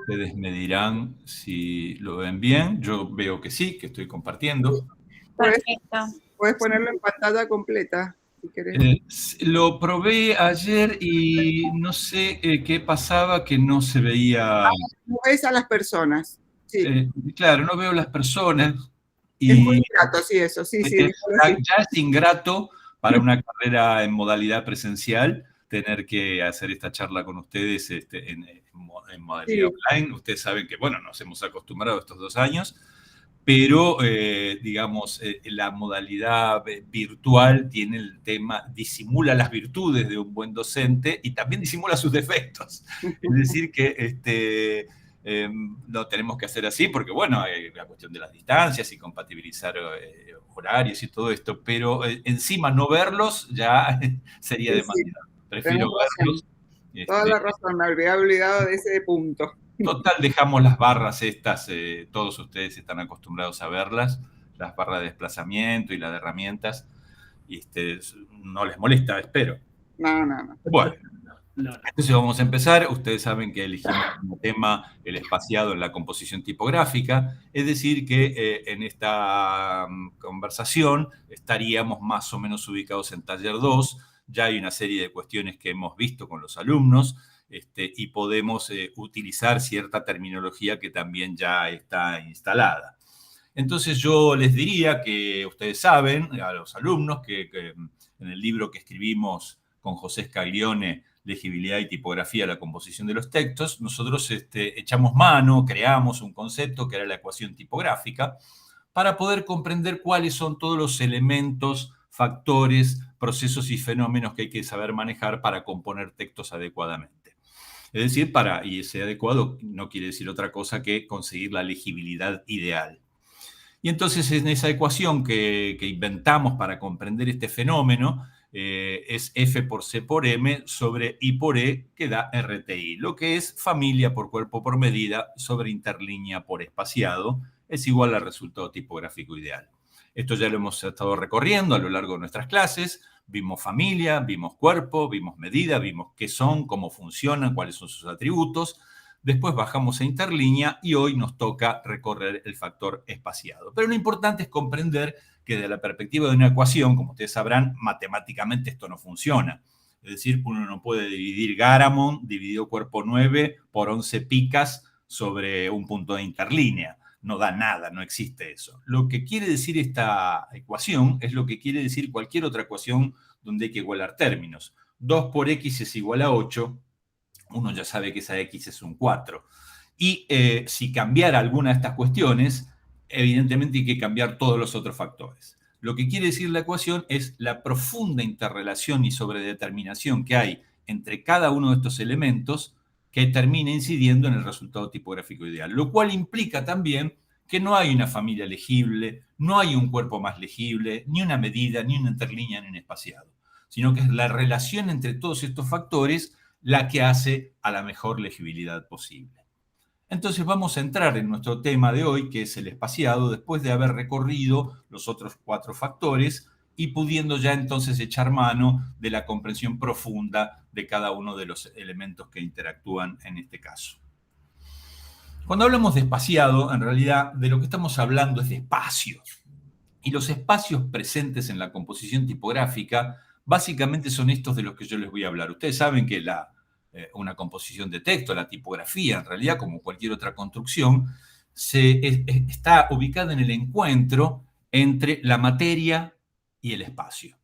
ustedes me dirán si lo ven bien. Yo veo que sí, que estoy compartiendo. Perfecto. Puedes ponerlo en pantalla completa, si querés. Lo probé ayer y no sé qué pasaba, que no se veía. No ves a las personas. Sí. Claro, no veo las personas Es muy y ingrato, sí, eso. Sí, sí. ya es ingrato para una carrera en modalidad presencial tener que hacer esta charla con ustedes en modalidad online. Ustedes saben que, bueno, nos hemos acostumbrado estos 2 años, pero, digamos, la modalidad virtual tiene el tema, disimula las virtudes de un buen docente y también disimula sus defectos. Es decir, que lo tenemos que hacer así porque, bueno, hay la cuestión de las distancias y compatibilizar horarios y todo esto, pero encima no verlos ya sería demasiado. Prefiero verlos. Toda la razón, me había olvidado de ese punto. Total, dejamos las barras estas, todos ustedes están acostumbrados a verlas, las barras de desplazamiento y las de herramientas, y no les molesta, espero. No. Bueno, entonces vamos a empezar. Ustedes saben que elegimos como tema el espaciado en la composición tipográfica, es decir, que en esta conversación estaríamos más o menos ubicados en taller 2. Ya hay una serie de cuestiones que hemos visto con los alumnos, y podemos utilizar cierta terminología que también ya está instalada. Entonces yo les diría que ustedes saben, a los alumnos, que en el libro que escribimos con José Scaglione, Legibilidad y Tipografía, la composición de los textos, nosotros echamos mano, creamos un concepto que era la ecuación tipográfica, para poder comprender cuáles son todos los elementos, factores, procesos y fenómenos que hay que saber manejar para componer textos adecuadamente. Es decir, y ese adecuado no quiere decir otra cosa que conseguir la legibilidad ideal. Y entonces en esa ecuación que inventamos para comprender este fenómeno es F por C por M sobre I por E, que da RTI, lo que es familia por cuerpo por medida sobre interlínea por espaciado, es igual al resultado tipográfico ideal. Esto ya lo hemos estado recorriendo a lo largo de nuestras clases. Vimos familia, vimos cuerpo, vimos medida, vimos qué son, cómo funcionan, cuáles son sus atributos. Después bajamos a interlínea y hoy nos toca recorrer el factor espaciado. Pero lo importante es comprender que desde la perspectiva de una ecuación, como ustedes sabrán, matemáticamente esto no funciona. Es decir, uno no puede dividir Garamond dividido cuerpo 9 por 11 picas sobre un punto de interlínea. No da nada, no existe eso. Lo que quiere decir esta ecuación es lo que quiere decir cualquier otra ecuación donde hay que igualar términos. 2 por x es igual a 8. Uno ya sabe que esa x es un 4. Y si cambiara alguna de estas cuestiones, evidentemente hay que cambiar todos los otros factores. Lo que quiere decir la ecuación es la profunda interrelación y sobredeterminación que hay entre cada uno de estos elementos que termina incidiendo en el resultado tipográfico ideal, lo cual implica también que no hay una familia legible, no hay un cuerpo más legible, ni una medida, ni una interlínea, ni un espaciado, sino que es la relación entre todos estos factores la que hace a la mejor legibilidad posible. Entonces vamos a entrar en nuestro tema de hoy, que es el espaciado, después de haber recorrido los otros 4 factores y pudiendo ya entonces echar mano de la comprensión profunda de cada uno de los elementos que interactúan en este caso. Cuando hablamos de espaciado, en realidad de lo que estamos hablando es de espacios. Y los espacios presentes en la composición tipográfica básicamente son estos de los que yo les voy a hablar. Ustedes saben que una composición de texto, la tipografía, en realidad, como cualquier otra construcción, está ubicada en el encuentro entre la materia y el espacio.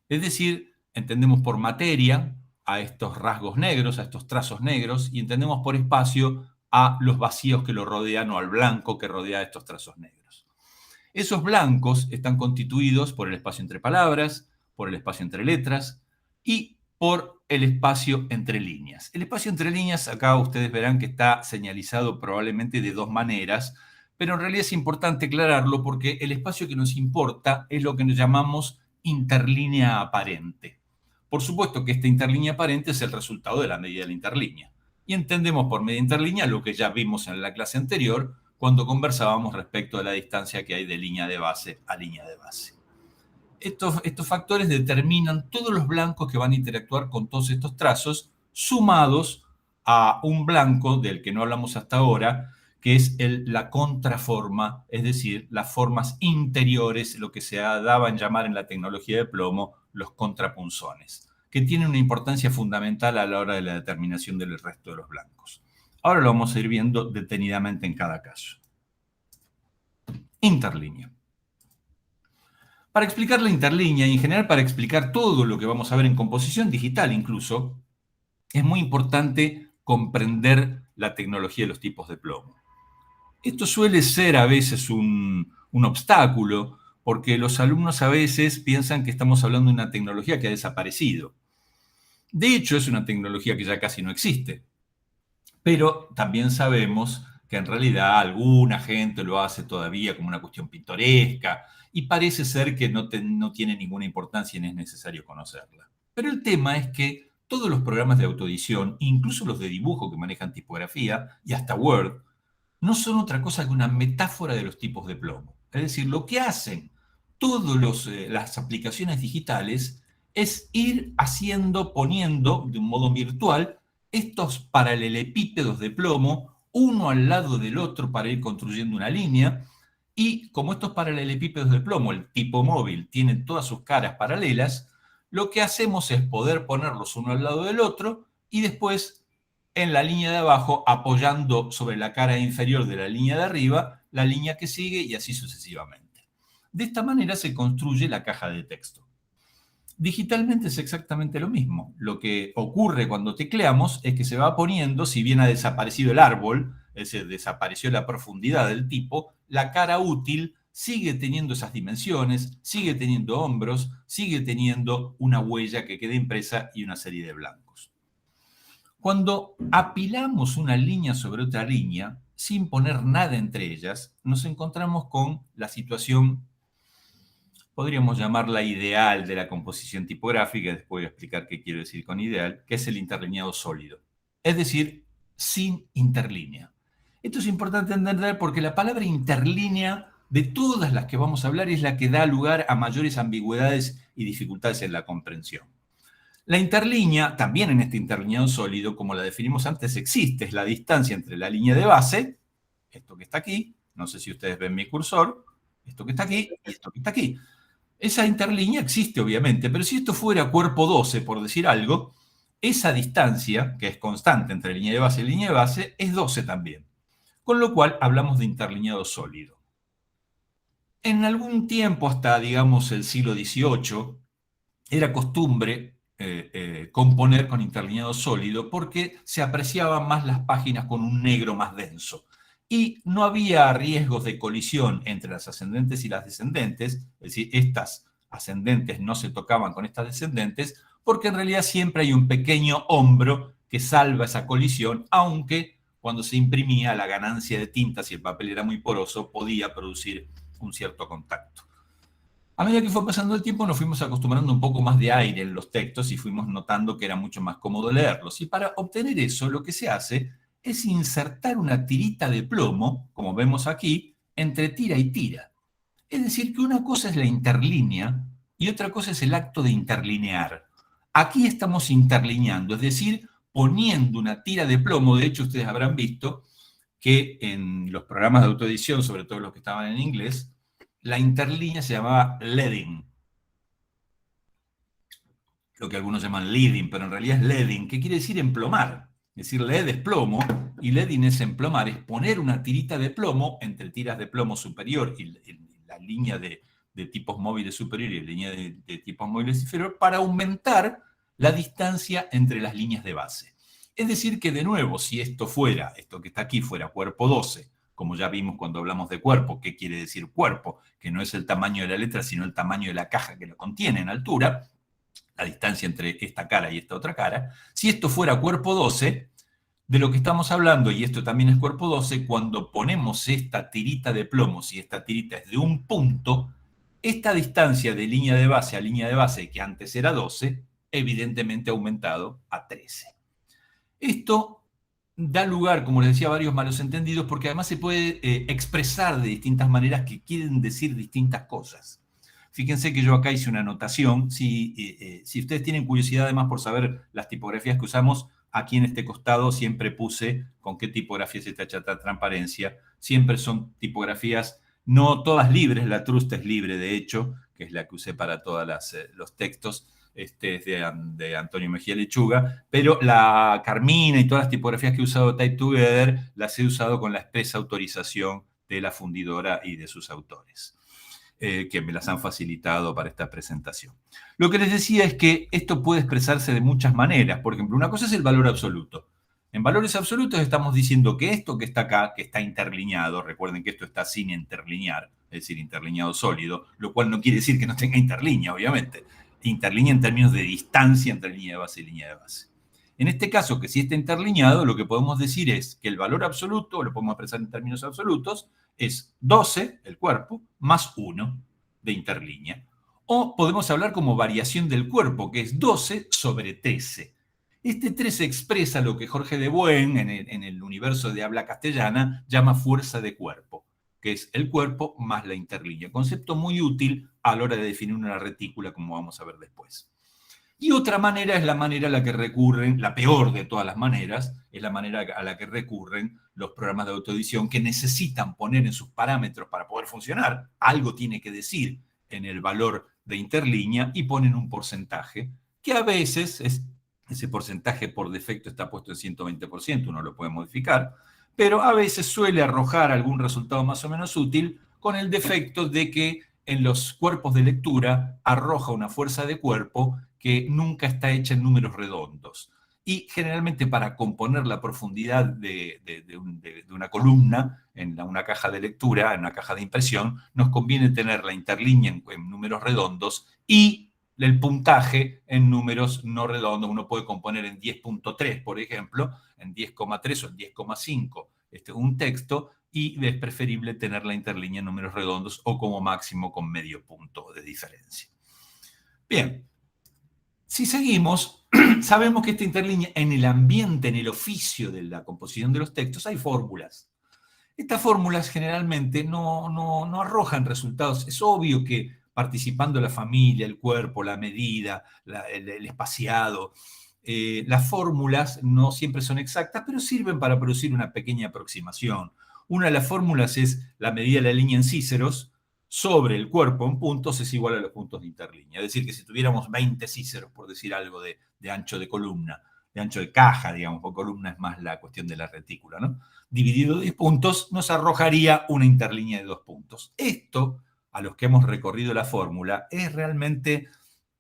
Es decir, entendemos por materia a estos rasgos negros, a estos trazos negros, y entendemos por espacio a los vacíos que lo rodean o al blanco que rodea estos trazos negros. Esos blancos están constituidos por el espacio entre palabras, por el espacio entre letras y por el espacio entre líneas. El espacio entre líneas, acá ustedes verán que está señalizado probablemente de 2 maneras, pero en realidad es importante aclararlo porque el espacio que nos importa es lo que nos llamamos interlínea aparente. Por supuesto que esta interlínea aparente es el resultado de la medida de la interlínea. Y entendemos por medida interlínea lo que ya vimos en la clase anterior, cuando conversábamos respecto de la distancia que hay de línea de base a línea de base. Estos factores determinan todos los blancos que van a interactuar con todos estos trazos, sumados a un blanco del que no hablamos hasta ahora, que es la contraforma, es decir, las formas interiores, lo que se daba en llamar en la tecnología de plomo los contrapunzones, que tienen una importancia fundamental a la hora de la determinación del resto de los blancos. Ahora lo vamos a ir viendo detenidamente en cada caso. Interlínea. Para explicar la interlínea y en general para explicar todo lo que vamos a ver en composición digital incluso, es muy importante comprender la tecnología de los tipos de plomo. Esto suele ser a veces un obstáculo porque los alumnos a veces piensan que estamos hablando de una tecnología que ha desaparecido. De hecho, es una tecnología que ya casi no existe. Pero también sabemos que en realidad alguna gente lo hace todavía como una cuestión pintoresca y parece ser que no tiene ninguna importancia y no es necesario conocerla. Pero el tema es que todos los programas de autoedición, incluso los de dibujo que manejan tipografía y hasta Word, no son otra cosa que una metáfora de los tipos de plomo. Es decir, lo que hacen todas las aplicaciones digitales es ir poniendo de un modo virtual estos paralelepípedos de plomo uno al lado del otro para ir construyendo una línea. Y como estos paralelepípedos de plomo, el tipo móvil, tienen todas sus caras paralelas, lo que hacemos es poder ponerlos uno al lado del otro y después en la línea de abajo, apoyando sobre la cara inferior de la línea de arriba, la línea que sigue y así sucesivamente. De esta manera se construye la caja de texto. Digitalmente es exactamente lo mismo. Lo que ocurre cuando tecleamos es que se va poniendo, si bien ha desaparecido el árbol, es decir, desapareció la profundidad del tipo, la cara útil sigue teniendo esas dimensiones, sigue teniendo hombros, sigue teniendo una huella que queda impresa y una serie de blancos. Cuando apilamos una línea sobre otra línea, sin poner nada entre ellas, nos encontramos con la situación, podríamos llamarla ideal de la composición tipográfica, después voy a explicar qué quiero decir con ideal, que es el interlineado sólido. Es decir, sin interlínea. Esto es importante entender porque la palabra interlínea, de todas las que vamos a hablar, es la que da lugar a mayores ambigüedades y dificultades en la comprensión. La interlínea, también en este interlineado sólido, como la definimos antes, existe, es la distancia entre la línea de base, esto que está aquí, no sé si ustedes ven mi cursor, esto que está aquí y esto que está aquí. Esa interlínea existe, obviamente, pero si esto fuera cuerpo 12, por decir algo, esa distancia, que es constante entre línea de base y línea de base, es 12 también. Con lo cual hablamos de interlineado sólido. En algún tiempo, hasta digamos el siglo XVIII, era costumbre componer con interlineado sólido porque se apreciaban más las páginas con un negro más denso. Y no había riesgos de colisión entre las ascendentes y las descendentes, es decir, estas ascendentes no se tocaban con estas descendentes, porque en realidad siempre hay un pequeño hombro que salva esa colisión, aunque cuando se imprimía la ganancia de tinta, si el papel era muy poroso, podía producir un cierto contacto. A medida que fue pasando el tiempo nos fuimos acostumbrando un poco más de aire en los textos y fuimos notando que era mucho más cómodo leerlos. Y para obtener eso lo que se hace es insertar una tirita de plomo, como vemos aquí, entre tira y tira. Es decir, que una cosa es la interlínea y otra cosa es el acto de interlinear. Aquí estamos interlineando, es decir, poniendo una tira de plomo. De hecho, ustedes habrán visto que en los programas de autoedición, sobre todo los que estaban en inglés, la interlínea se llamaba leading, lo que algunos llaman leading, pero en realidad es leading, que quiere decir emplomar. Es decir, lead es plomo y leading es emplomar, es poner una tirita de plomo entre tiras de plomo superior y la línea de tipos móviles superior y la línea de tipos móviles inferior para aumentar la distancia entre las líneas de base. Es decir que, de nuevo, si esto que está aquí fuera cuerpo 12, como ya vimos cuando hablamos de cuerpo, ¿qué quiere decir cuerpo? Que no es el tamaño de la letra, sino el tamaño de la caja que lo contiene en altura, la distancia entre esta cara y esta otra cara. Si esto fuera cuerpo 12, de lo que estamos hablando, y esto también es cuerpo 12, cuando ponemos esta tirita de plomo, si esta tirita es de un punto, esta distancia de línea de base a línea de base, que antes era 12, evidentemente ha aumentado a 13. Esto da lugar, como les decía, a varios malos entendidos, porque además se puede expresar de distintas maneras que quieren decir distintas cosas. Fíjense que yo acá hice una anotación. Si ustedes tienen curiosidad además por saber las tipografías que usamos, Aquí en este costado siempre puse con qué tipografía se está hecha esta transparencia. Siempre son tipografías no todas libres, la Trust es libre de hecho, que es la que usé para todos los textos, es de Antonio Mejía Lechuga, pero la Carmina y todas las tipografías que he usado Type Together las he usado con la expresa autorización de la fundidora y de sus autores, que me las han facilitado para esta presentación. Lo que les decía es que esto puede expresarse de muchas maneras. Por ejemplo, una cosa es el valor absoluto. En valores absolutos estamos diciendo que esto que está acá, que está interlineado, recuerden que esto está sin interlinear, es decir, interlineado sólido, lo cual no quiere decir que no tenga interlínea, obviamente. Interlínea en términos de distancia entre línea de base y línea de base. En este caso, que si está interlineado, lo que podemos decir es que el valor absoluto, lo podemos expresar en términos absolutos, es 12, el cuerpo, más 1 de interlínea. O podemos hablar como variación del cuerpo, que es 12 sobre 13. Este 13 expresa lo que Jorge de Buen, en el universo de habla castellana, llama fuerza de cuerpo, que es el cuerpo más la interlínea. Concepto muy útil a la hora de definir una retícula, como vamos a ver después. Y otra manera es la manera a la que recurren, la peor de todas las maneras, es la manera a la que recurren los programas de autoedición que necesitan poner en sus parámetros para poder funcionar. Algo tiene que decir en el valor de interlínea y ponen un porcentaje que a veces ese porcentaje por defecto está puesto en 120%, uno lo puede modificar, pero a veces suele arrojar algún resultado más o menos útil con el defecto de que en los cuerpos de lectura arroja una fuerza de cuerpo que nunca está hecha en números redondos. Y generalmente para componer la profundidad de una columna en una caja de lectura, en una caja de impresión, nos conviene tener la interlínea en números redondos y el puntaje en números no redondos. Uno puede componer en 10.3, por ejemplo, en 10,3 o en 10,5 un texto, y es preferible tener la interlínea en números redondos o como máximo con medio punto de diferencia. Bien, si seguimos, sabemos que esta interlínea en el ambiente, en el oficio de la composición de los textos, hay fórmulas. Estas fórmulas generalmente no arrojan resultados. Es obvio que participando la familia, el cuerpo, la medida, el espaciado, las fórmulas no siempre son exactas, pero sirven para producir una pequeña aproximación. Una de las fórmulas es la medida de la línea en cíceros sobre el cuerpo en puntos es igual a los puntos de interlínea. Es decir, que si tuviéramos 20 cíceros, por decir algo de ancho de columna, de ancho de caja, digamos, porque columna es más la cuestión de la retícula, ¿no? Dividido 10 puntos, nos arrojaría una interlínea de 2 puntos. Esto, a los que hemos recorrido la fórmula, es realmente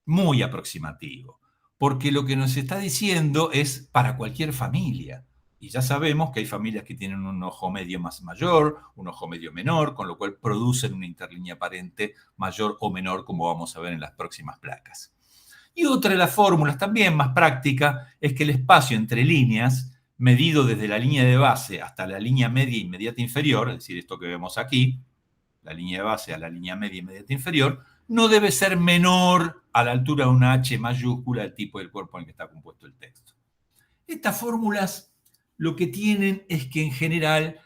muy aproximativo, porque lo que nos está diciendo es para cualquier familia. Y ya sabemos que hay familias que tienen un ojo medio más mayor, un ojo medio menor, con lo cual producen una interlínea aparente mayor o menor, como vamos a ver en las próximas placas. Y otra de las fórmulas también más práctica es que el espacio entre líneas, medido desde la línea de base hasta la línea media inmediata inferior, es decir, esto que vemos aquí, la línea de base a la línea media inmediata inferior, no debe ser menor a la altura de una H mayúscula del tipo del cuerpo en el que está compuesto el texto. Estas fórmulas lo que tienen es que en general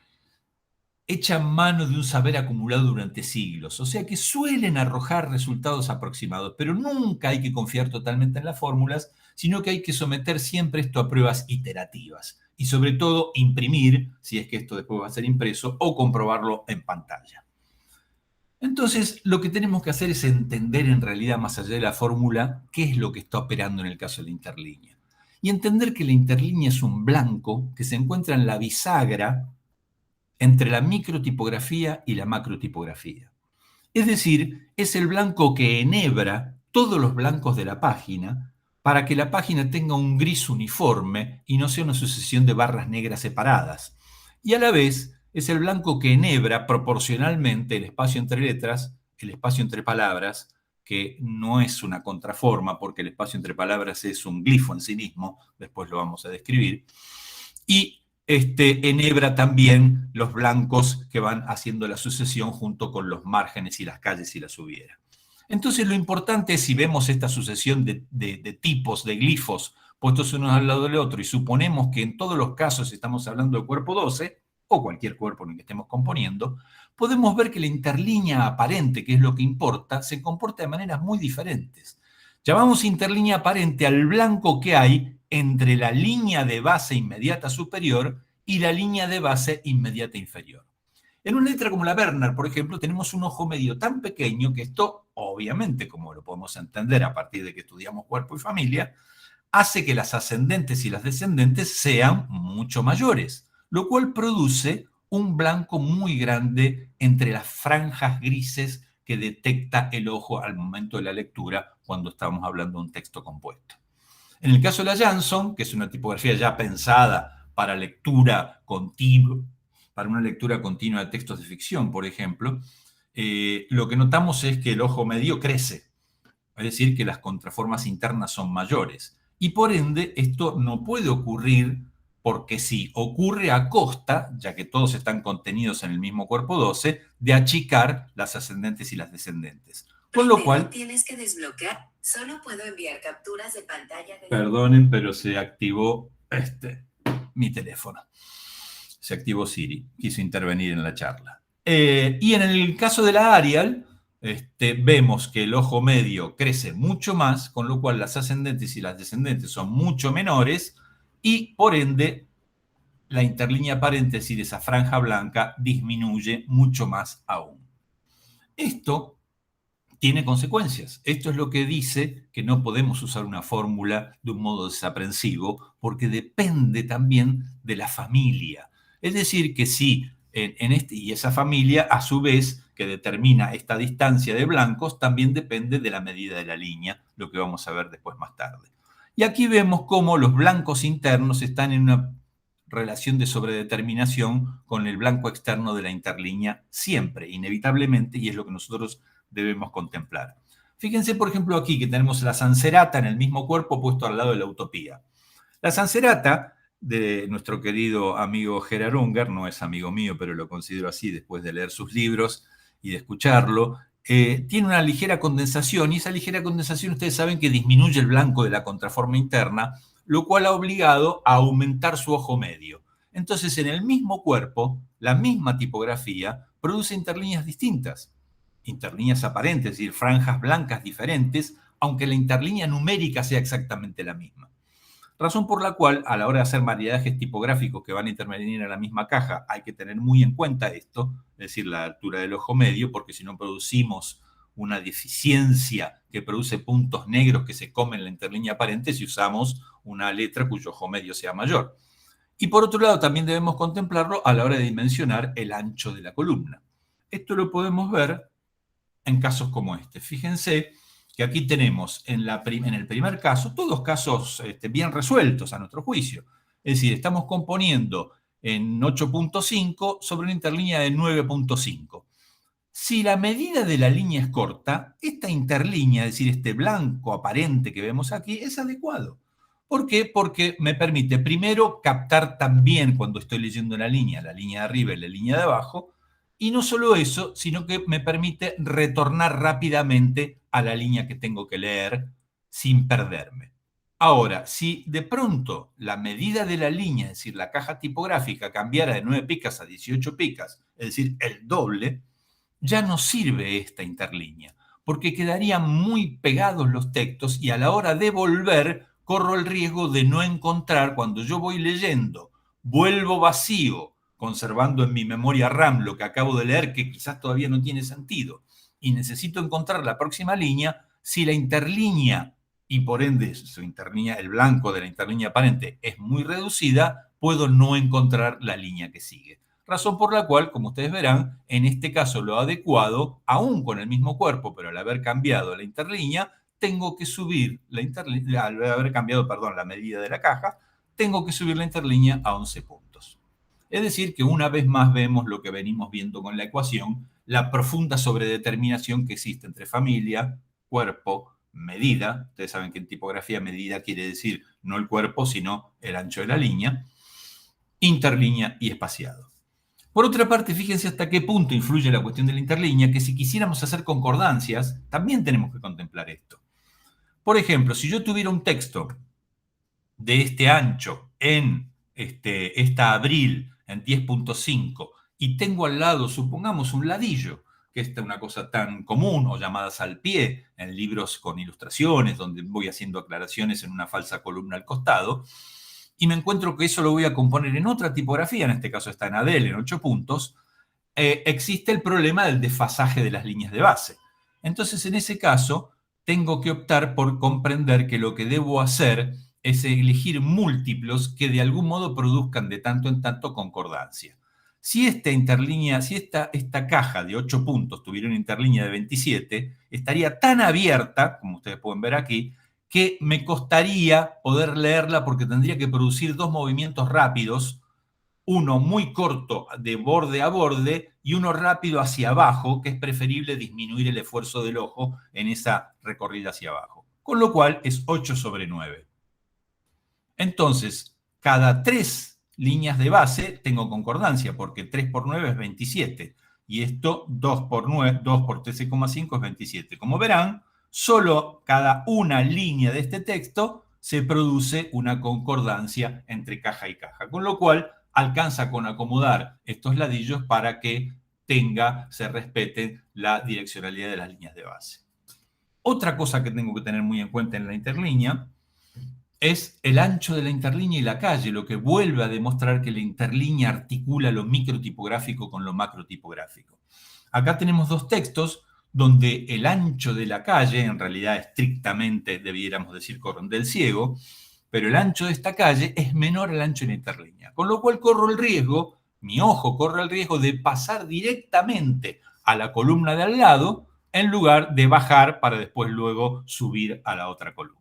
echan mano de un saber acumulado durante siglos, o sea que suelen arrojar resultados aproximados, pero nunca hay que confiar totalmente en las fórmulas, sino que hay que someter siempre esto a pruebas iterativas y sobre todo imprimir, si es que esto después va a ser impreso, o comprobarlo en pantalla. Entonces, lo que tenemos que hacer es entender en realidad, más allá de la fórmula, qué es lo que está operando en el caso de la interlínea. Y entender que la interlínea es un blanco que se encuentra en la bisagra entre la microtipografía y la macrotipografía. Es decir, es el blanco que enhebra todos los blancos de la página para que la página tenga un gris uniforme y no sea una sucesión de barras negras separadas. Y a la vez es el blanco que enhebra proporcionalmente el espacio entre letras, el espacio entre palabras, que no es una contraforma porque el espacio entre palabras es un glifo en sí mismo, después lo vamos a describir, y enhebra también los blancos que van haciendo la sucesión junto con los márgenes y las calles si las hubiera. Entonces lo importante es, si vemos esta sucesión de tipos, de glifos, puestos unos al lado del otro, y suponemos que en todos los casos estamos hablando de cuerpo 12, o cualquier cuerpo en el que estemos componiendo, podemos ver que la interlínea aparente, que es lo que importa, se comporta de maneras muy diferentes. Llamamos interlínea aparente al blanco que hay entre la línea de base inmediata superior y la línea de base inmediata inferior. En una letra como la Bernard, por ejemplo, tenemos un ojo medio tan pequeño que esto, obviamente, como lo podemos entender a partir de que estudiamos cuerpo y familia, hace que las ascendentes y las descendentes sean mucho mayores, lo cual produce un blanco muy grande entre las franjas grises que detecta el ojo al momento de la lectura cuando estamos hablando de un texto compuesto. En el caso de la Jansson, que es una tipografía ya pensada para lectura continua, para una lectura continua de textos de ficción, por ejemplo, lo que notamos es que el ojo medio crece, es decir, que las contraformas internas son mayores. Y por ende, esto no puede ocurrir porque sí, ocurre a costa, ya que todos están contenidos en el mismo cuerpo 12, de achicar las ascendentes y las descendentes. Con lo cual... Tienes que desbloquear. Solo puedo enviar capturas de pantalla. Perdonen, pero se activó mi teléfono. Se activó Siri, quiso intervenir en la charla. Y en el caso de la Arial, vemos que el ojo medio crece mucho más, con lo cual las ascendentes y las descendentes son mucho menores y por ende la interlínea aparente, es decir, esa franja blanca, disminuye mucho más aún. Esto tiene consecuencias. Esto es lo que dice que no podemos usar una fórmula de un modo desaprensivo porque depende también de la familia. Es decir, que si y esa familia, a su vez, que determina esta distancia de blancos, también depende de la medida de la línea, lo que vamos a ver después más tarde. Y aquí vemos cómo los blancos internos están en una relación de sobredeterminación con el blanco externo de la interlínea siempre, inevitablemente, y es lo que nosotros debemos contemplar. Fíjense, por ejemplo, aquí que tenemos la Sancerata en el mismo cuerpo puesto al lado de la Utopía. La Sancerata de nuestro querido amigo Gerard Unger, no es amigo mío, pero lo considero así después de leer sus libros y de escucharlo, tiene una ligera condensación y esa ligera condensación ustedes saben que disminuye el blanco de la contraforma interna, lo cual ha obligado a aumentar su ojo medio. Entonces, en el mismo cuerpo, la misma tipografía produce interlíneas distintas, interlíneas aparentes, es decir, franjas blancas diferentes, aunque la interlínea numérica sea exactamente la misma. Razón por la cual, a la hora de hacer maridajes tipográficos que van a intervenir en la misma caja, hay que tener muy en cuenta esto, es decir, la altura del ojo medio, porque si no producimos una deficiencia que produce puntos negros que se comen la interlínea aparente si usamos una letra cuyo ojo medio sea mayor. Y por otro lado, también debemos contemplarlo a la hora de dimensionar el ancho de la columna. Esto lo podemos ver en casos como este. Fíjense que aquí tenemos en el primer caso, todos casos bien resueltos a nuestro juicio. Es decir, estamos componiendo en 8.5 sobre una interlínea de 9.5. Si la medida de la línea es corta, esta interlínea, es decir, este blanco aparente que vemos aquí, es adecuado. ¿Por qué? Porque me permite primero captar también cuando estoy leyendo la línea de arriba y la línea de abajo, y no solo eso, sino que me permite retornar rápidamente a la línea que tengo que leer sin perderme. Ahora, si de pronto la medida de la línea, es decir, la caja tipográfica, cambiara de 9 picas a 18 picas, es decir, el doble, ya no sirve esta interlínea, porque quedarían muy pegados los textos y a la hora de volver corro el riesgo de no encontrar, cuando yo voy leyendo, vuelvo vacío, conservando en mi memoria RAM lo que acabo de leer, que quizás todavía no tiene sentido, y necesito encontrar la próxima línea, si la interlínea, y por ende su interlínea, el blanco de la interlínea aparente, es muy reducida, puedo no encontrar la línea que sigue. Razón por la cual, como ustedes verán, en este caso lo adecuado, aún con el mismo cuerpo, pero al haber cambiado la interlínea, tengo que subir al haber cambiado, la medida de la caja, tengo que subir la interlínea a 11 puntos. Es decir, que una vez más vemos lo que venimos viendo con la ecuación, la profunda sobredeterminación que existe entre familia, cuerpo, medida. Ustedes saben que en tipografía medida quiere decir no el cuerpo, sino el ancho de la línea, interlínea y espaciado. Por otra parte, fíjense hasta qué punto influye la cuestión de la interlínea, que si quisiéramos hacer concordancias, también tenemos que contemplar esto. Por ejemplo, si yo tuviera un texto de este ancho en esta Abril en 10.5 y tengo al lado, supongamos, un ladillo que es una cosa tan común, o llamadas al pie, en libros con ilustraciones, donde voy haciendo aclaraciones en una falsa columna al costado, y me encuentro que eso lo voy a componer en otra tipografía, en este caso está en Adel, en 8 puntos, existe el problema del desfasaje de las líneas de base. Entonces, en ese caso, tengo que optar por comprender que lo que debo hacer es elegir múltiplos que de algún modo produzcan de tanto en tanto concordancia. Si esta caja de 8 puntos tuviera una interlínea de 27, estaría tan abierta, como ustedes pueden ver aquí, que me costaría poder leerla porque tendría que producir 2 movimientos rápidos, uno muy corto de borde a borde y uno rápido hacia abajo, que es preferible disminuir el esfuerzo del ojo en esa recorrida hacia abajo. Con lo cual es 8/9. Entonces, cada 3 líneas de base tengo concordancia, porque 3 por 9 es 27. Y esto 2 por 13,5 es 27. Como verán, solo cada una línea de este texto se produce una concordancia entre caja y caja. Con lo cual, alcanza con acomodar estos ladrillos para que se respete la direccionalidad de las líneas de base. Otra cosa que tengo que tener muy en cuenta en la interlínea es el ancho de la interlínea y la calle, lo que vuelve a demostrar que la interlínea articula lo microtipográfico con lo macrotipográfico. Acá tenemos 2 textos donde el ancho de la calle, en realidad estrictamente debiéramos decir corondel ciego, pero el ancho de esta calle es menor al ancho de la interlínea, con lo cual mi ojo corre el riesgo de pasar directamente a la columna de al lado en lugar de bajar para después luego subir a la otra columna.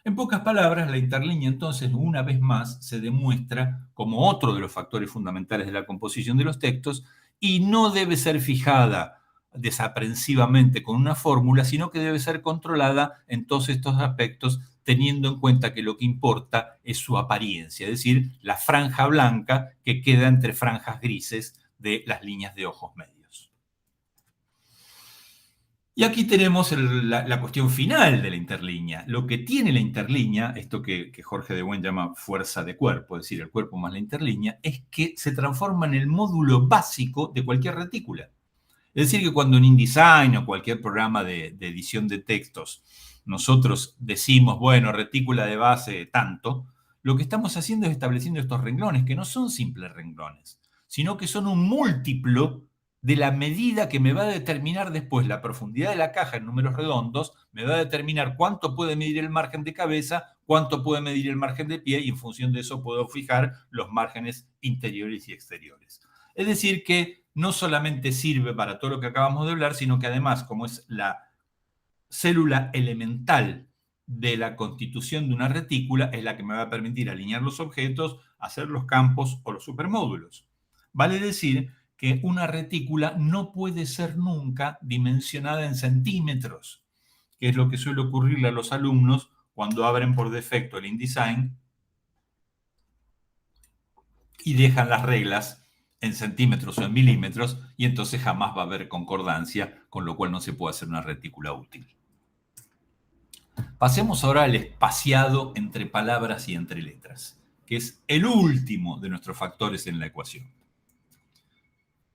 En pocas palabras, la interlínea entonces una vez más se demuestra como otro de los factores fundamentales de la composición de los textos y no debe ser fijada desaprensivamente con una fórmula, sino que debe ser controlada en todos estos aspectos, teniendo en cuenta que lo que importa es su apariencia, es decir, la franja blanca que queda entre franjas grises de las líneas de ojos medios. Y aquí tenemos la cuestión final de la interlínea. Lo que tiene la interlínea, esto que Jorge de Buen llama fuerza de cuerpo, es decir, el cuerpo más la interlínea, es que se transforma en el módulo básico de cualquier retícula. Es decir, que cuando en InDesign o cualquier programa de edición de textos nosotros decimos, bueno, retícula de base tanto, lo que estamos haciendo es estableciendo estos renglones, que no son simples renglones, sino que son un múltiplo de la medida que me va a determinar después la profundidad de la caja en números redondos, me va a determinar cuánto puede medir el margen de cabeza, cuánto puede medir el margen de pie, y en función de eso puedo fijar los márgenes interiores y exteriores. Es decir, que no solamente sirve para todo lo que acabamos de hablar, sino que además, como es la célula elemental de la constitución de una retícula, es la que me va a permitir alinear los objetos, hacer los campos o los supermódulos. Vale decir que una retícula no puede ser nunca dimensionada en centímetros, que es lo que suele ocurrirle a los alumnos cuando abren por defecto el InDesign y dejan las reglas en centímetros o en milímetros, y entonces jamás va a haber concordancia, con lo cual no se puede hacer una retícula útil. Pasemos ahora al espaciado entre palabras y entre letras, que es el último de nuestros factores en la ecuación.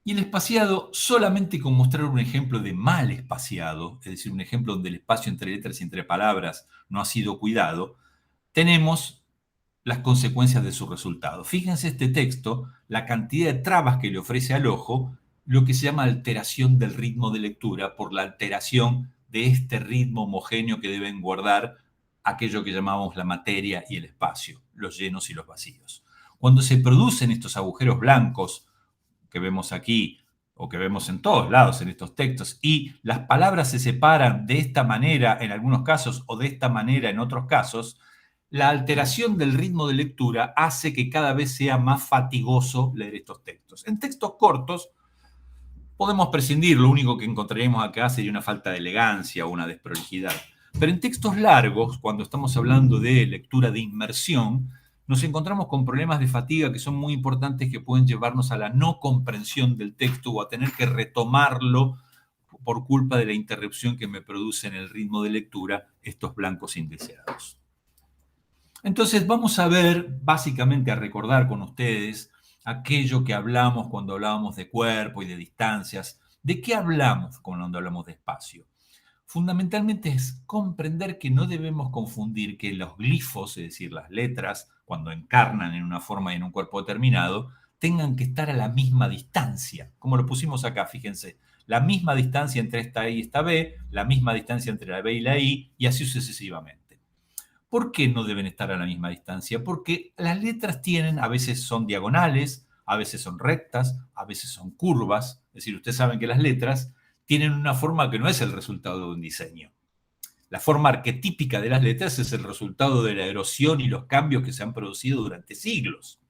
Y el espaciado, solamente con mostrar un ejemplo de mal espaciado, es decir, un ejemplo donde el espacio entre letras y entre palabras no ha sido cuidado, tenemos las consecuencias de su resultado. Fíjense este texto, la cantidad de trabas que le ofrece al ojo, lo que se llama alteración del ritmo de lectura por la alteración de este ritmo homogéneo que deben guardar aquello que llamamos la materia y el espacio, los llenos y los vacíos. Cuando se producen estos agujeros blancos que vemos aquí o que vemos en todos lados en estos textos, y las palabras se separan de esta manera en algunos casos o de esta manera en otros casos, la alteración del ritmo de lectura hace que cada vez sea más fatigoso leer estos textos. En textos cortos podemos prescindir, lo único que encontraríamos acá sería una falta de elegancia o una desprolijidad. Pero en textos largos, cuando estamos hablando de lectura de inmersión, nos encontramos con problemas de fatiga que son muy importantes, que pueden llevarnos a la no comprensión del texto o a tener que retomarlo por culpa de la interrupción que me produce en el ritmo de lectura estos blancos indeseados. Entonces vamos a ver, básicamente a recordar con ustedes aquello que hablamos cuando hablábamos de cuerpo y de distancias, ¿De qué hablamos cuando hablamos de espacio? Fundamentalmente es comprender que no debemos confundir que los glifos, es decir, las letras, cuando encarnan en una forma y en un cuerpo determinado, tengan que estar a la misma distancia, como lo pusimos acá, fíjense, la misma distancia entre esta E y esta B, la misma distancia entre la B y la I, y así sucesivamente. ¿Por qué no deben estar a la misma distancia? Porque las letras tienen, a veces son diagonales, a veces son rectas, a veces son curvas, es decir, ustedes saben que las letras tienen una forma que no es el resultado de un diseño. La forma arquetípica de las letras es el resultado de la erosión y los cambios que se han producido durante siglos.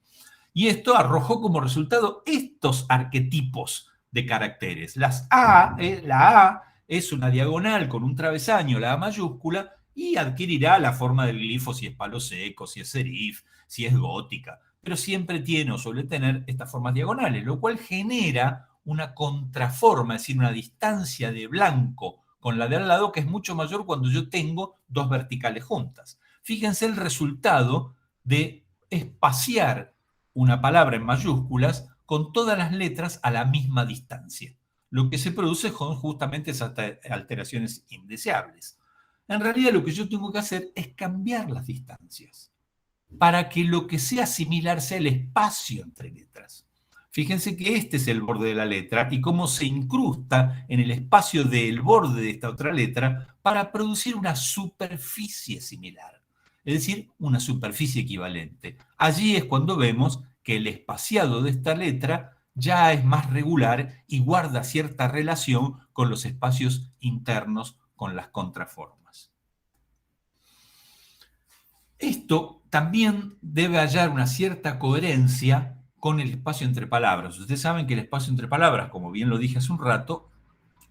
Y esto arrojó como resultado estos arquetipos de caracteres. La A es una diagonal con un travesaño, la A mayúscula, y adquirirá la forma del glifo si es palo seco, si es serif, si es gótica. Pero siempre tiene o suele tener estas formas diagonales, lo cual genera una contraforma, es decir, una distancia de blanco con la de al lado que es mucho mayor cuando yo tengo dos verticales juntas. Fíjense el resultado de espaciar una palabra en mayúsculas con todas las letras a la misma distancia. Lo que se produce son justamente esas alteraciones indeseables. En realidad lo que yo tengo que hacer es cambiar las distancias para que lo que sea similar sea el espacio entre letras. Fíjense que este es el borde de la letra y cómo se incrusta en el espacio del borde de esta otra letra para producir una superficie similar, es decir, una superficie equivalente. Allí es cuando vemos que el espaciado de esta letra ya es más regular y guarda cierta relación con los espacios internos, con las contraformas. Esto también debe hallar una cierta coherencia con el espacio entre palabras. Ustedes saben que el espacio entre palabras, como bien lo dije hace un rato,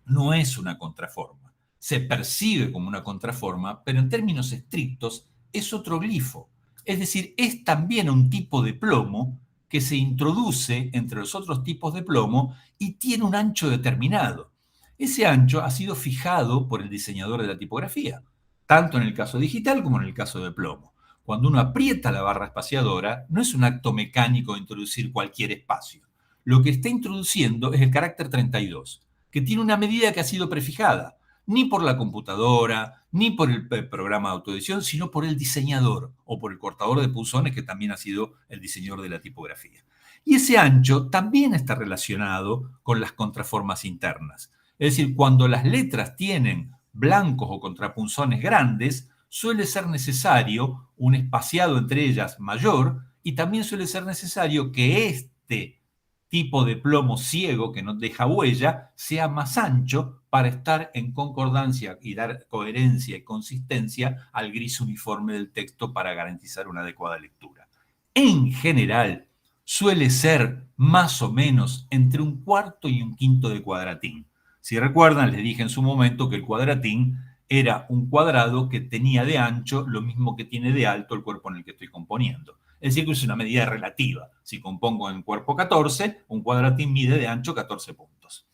no es una contraforma. Se percibe como una contraforma, pero en términos estrictos es otro glifo. Es decir, es también un tipo de plomo que se introduce entre los otros tipos de plomo y tiene un ancho determinado. Ese ancho ha sido fijado por el diseñador de la tipografía, tanto en el caso digital como en el caso de plomo. Cuando uno aprieta la barra espaciadora, no es un acto mecánico de introducir cualquier espacio. Lo que está introduciendo es el carácter 32, que tiene una medida que ha sido prefijada, ni por la computadora, ni por el programa de autoedición, sino por el diseñador o por el cortador de punzones, que también ha sido el diseñador de la tipografía. Y ese ancho también está relacionado con las contraformas internas. Es decir, cuando las letras tienen blancos o contrapunzones grandes, suele ser necesario un espaciado entre ellas mayor y también suele ser necesario que este tipo de plomo ciego que no deja huella sea más ancho para estar en concordancia y dar coherencia y consistencia al gris uniforme del texto para garantizar una adecuada lectura. En general, suele ser más o menos entre un cuarto y un quinto de cuadratín. Si recuerdan, les dije en su momento que el cuadratín era un cuadrado que tenía de ancho lo mismo que tiene de alto el cuerpo en el que estoy componiendo. Es decir, que es una medida relativa. Si compongo en cuerpo 14, un cuadratín mide de ancho 14 puntos.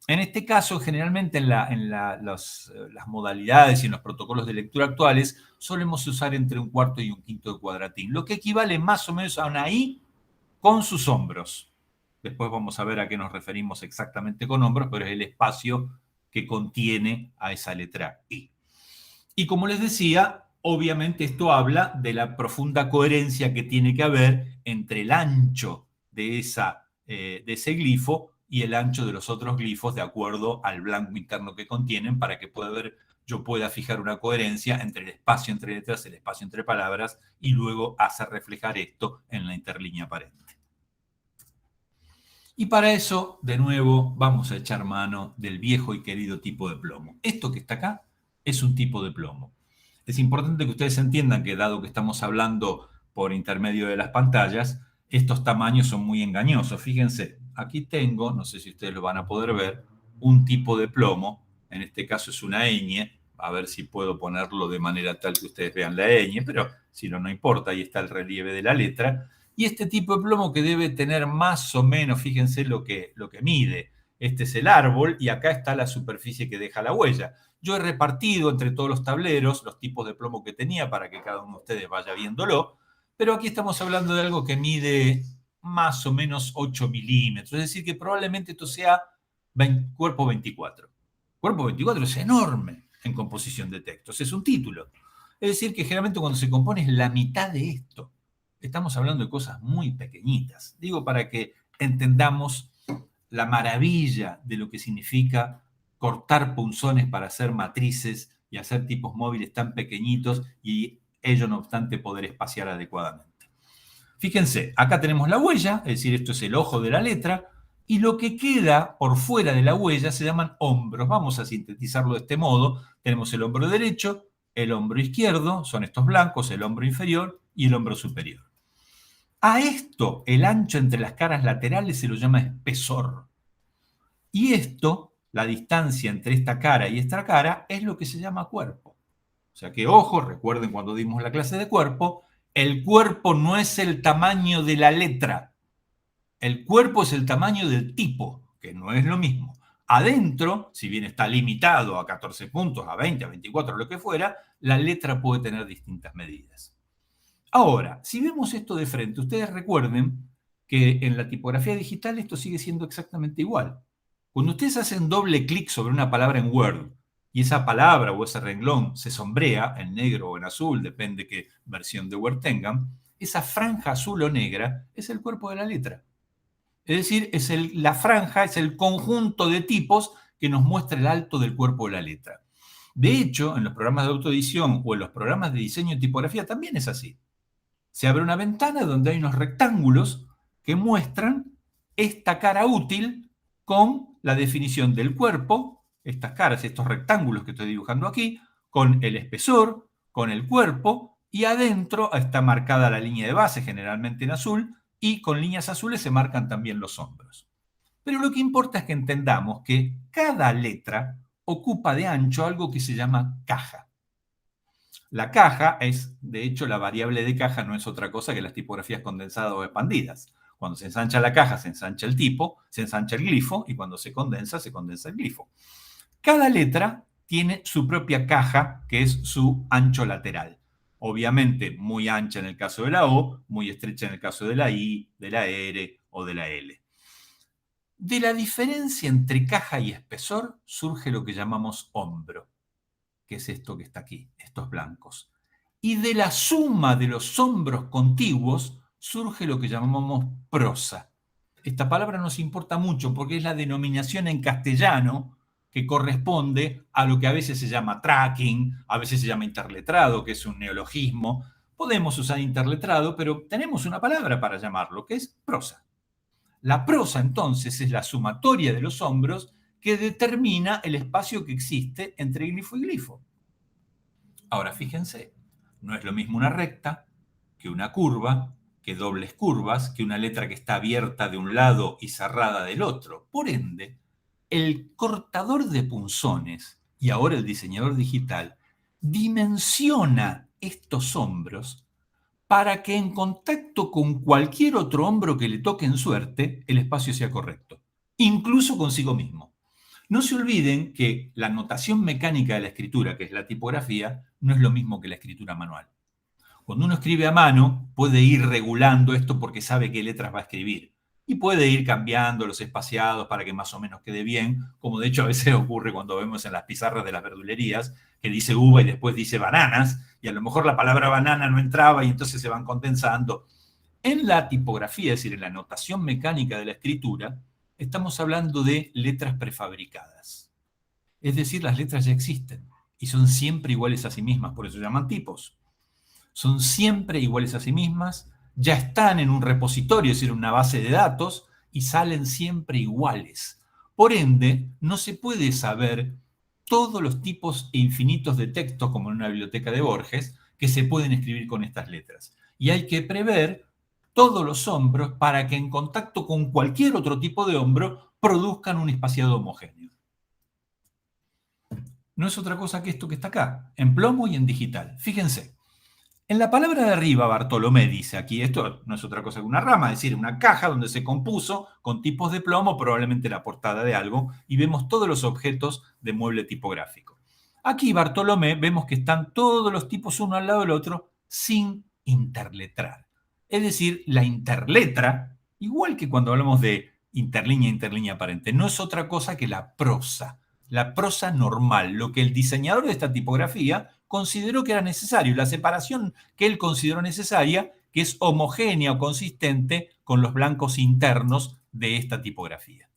En este caso, generalmente en las modalidades y en los protocolos de lectura actuales, solemos usar entre un cuarto y un quinto de cuadratín, lo que equivale más o menos a una I con sus hombros. Después vamos a ver a qué nos referimos exactamente con hombros, pero es el espacio que contiene a esa letra I. Y como les decía, obviamente esto habla de la profunda coherencia que tiene que haber entre el ancho de ese glifo y el ancho de los otros glifos de acuerdo al blanco interno que contienen para que yo pueda fijar una coherencia entre el espacio entre letras, el espacio entre palabras y luego hacer reflejar esto en la interlínea aparente. Y para eso, de nuevo, vamos a echar mano del viejo y querido tipo de plomo. Esto que está acá es un tipo de plomo. Es importante que ustedes entiendan que, dado que estamos hablando por intermedio de las pantallas, estos tamaños son muy engañosos. Fíjense, aquí tengo, no sé si ustedes lo van a poder ver, un tipo de plomo. En este caso es una ñ. A ver si puedo ponerlo de manera tal que ustedes vean la ñ, pero si no, no importa, ahí está el relieve de la letra. Y este tipo de plomo que debe tener más o menos, fíjense lo que mide. Este es el árbol y acá está la superficie que deja la huella. Yo he repartido entre todos los tableros los tipos de plomo que tenía para que cada uno de ustedes vaya viéndolo, pero aquí estamos hablando de algo que mide más o menos 8 milímetros. Es decir, que probablemente esto sea cuerpo 24. Cuerpo 24 es enorme en composición de textos, es un título. Es decir, que generalmente cuando se compone es la mitad de esto. Estamos hablando de cosas muy pequeñitas. Digo, para que entendamos la maravilla de lo que significa cortar punzones para hacer matrices y hacer tipos móviles tan pequeñitos y ello, no obstante, poder espaciar adecuadamente. Fíjense, acá tenemos la huella, es decir, esto es el ojo de la letra, y lo que queda por fuera de la huella se llaman hombros. Vamos a sintetizarlo de este modo. Tenemos el hombro derecho, el hombro izquierdo, son estos blancos, el hombro inferior y el hombro superior. A esto, el ancho entre las caras laterales se lo llama espesor. Y esto, la distancia entre esta cara y esta cara, es lo que se llama cuerpo. O sea que, ojo, recuerden cuando dimos la clase de cuerpo, el cuerpo no es el tamaño de la letra. El cuerpo es el tamaño del tipo, que no es lo mismo. Adentro, si bien está limitado a 14 puntos, a 20, a 24, lo que fuera, la letra puede tener distintas medidas. Ahora, si vemos esto de frente, ustedes recuerden que en la tipografía digital esto sigue siendo exactamente igual. Cuando ustedes hacen doble clic sobre una palabra en Word y esa palabra o ese renglón se sombrea en negro o en azul, depende qué versión de Word tengan, esa franja azul o negra es el cuerpo de la letra. Es decir, la franja es el conjunto de tipos que nos muestra el alto del cuerpo de la letra. De hecho, en los programas de autoedición o en los programas de diseño y tipografía también es así. Se abre una ventana donde hay unos rectángulos que muestran esta cara útil con la definición del cuerpo, estas caras, estos rectángulos que estoy dibujando aquí, con el espesor, con el cuerpo, y adentro está marcada la línea de base, generalmente en azul, y con líneas azules se marcan también los hombros. Pero lo que importa es que entendamos que cada letra ocupa de ancho algo que se llama caja. La caja es, de hecho, la variable de caja no es otra cosa que las tipografías condensadas o expandidas. Cuando se ensancha la caja, se ensancha el tipo, se ensancha el glifo, y cuando se condensa el glifo. Cada letra tiene su propia caja, que es su ancho lateral. Obviamente muy ancha en el caso de la O, muy estrecha en el caso de la I, de la R o de la L. De la diferencia entre caja y espesor surge lo que llamamos hombro, que es esto que está aquí, estos blancos. Y de la suma de los hombros contiguos surge lo que llamamos prosa. Esta palabra nos importa mucho porque es la denominación en castellano que corresponde a lo que a veces se llama tracking, a veces se llama interletrado, que es un neologismo. Podemos usar interletrado, pero tenemos una palabra para llamarlo, que es prosa. La prosa, entonces, es la sumatoria de los hombros que determina el espacio que existe entre glifo y glifo. Ahora, fíjense, no es lo mismo una recta que una curva, que dobles curvas, que una letra que está abierta de un lado y cerrada del otro. Por ende, el cortador de punzones y ahora el diseñador digital dimensiona estos hombros para que en contacto con cualquier otro hombro que le toque en suerte, el espacio sea correcto, incluso consigo mismo. No se olviden que la notación mecánica de la escritura, que es la tipografía, no es lo mismo que la escritura manual. Cuando uno escribe a mano, puede ir regulando esto porque sabe qué letras va a escribir. Y puede ir cambiando los espaciados para que más o menos quede bien, como de hecho a veces ocurre cuando vemos en las pizarras de las verdulerías, que dice uva y después dice bananas, y a lo mejor la palabra banana no entraba y entonces se van condensando. En la tipografía, es decir, en la notación mecánica de la escritura, estamos hablando de letras prefabricadas. Es decir, las letras ya existen y son siempre iguales a sí mismas, por eso se llaman tipos. Son siempre iguales a sí mismas, ya están en un repositorio, es decir, una base de datos, y salen siempre iguales. Por ende, no se puede saber todos los tipos infinitos de textos, como en una biblioteca de Borges, que se pueden escribir con estas letras. Y hay que prever todos los hombros para que en contacto con cualquier otro tipo de hombro produzcan un espaciado homogéneo. No es otra cosa que esto que está acá, en plomo y en digital. Fíjense. En la palabra de arriba, Bartolomé dice aquí, esto no es otra cosa que una rama, es decir, una caja donde se compuso con tipos de plomo, probablemente la portada de algo, y vemos todos los objetos de mueble tipográfico. Aquí, Bartolomé, vemos que están todos los tipos uno al lado del otro sin interletrar. Es decir, la interletra, igual que cuando hablamos de interlínea, interlínea aparente, no es otra cosa que la prosa normal, lo que el diseñador de esta tipografía consideró que era necesario, la separación que él consideró necesaria, que es homogénea o consistente con los blancos internos de esta tipografía.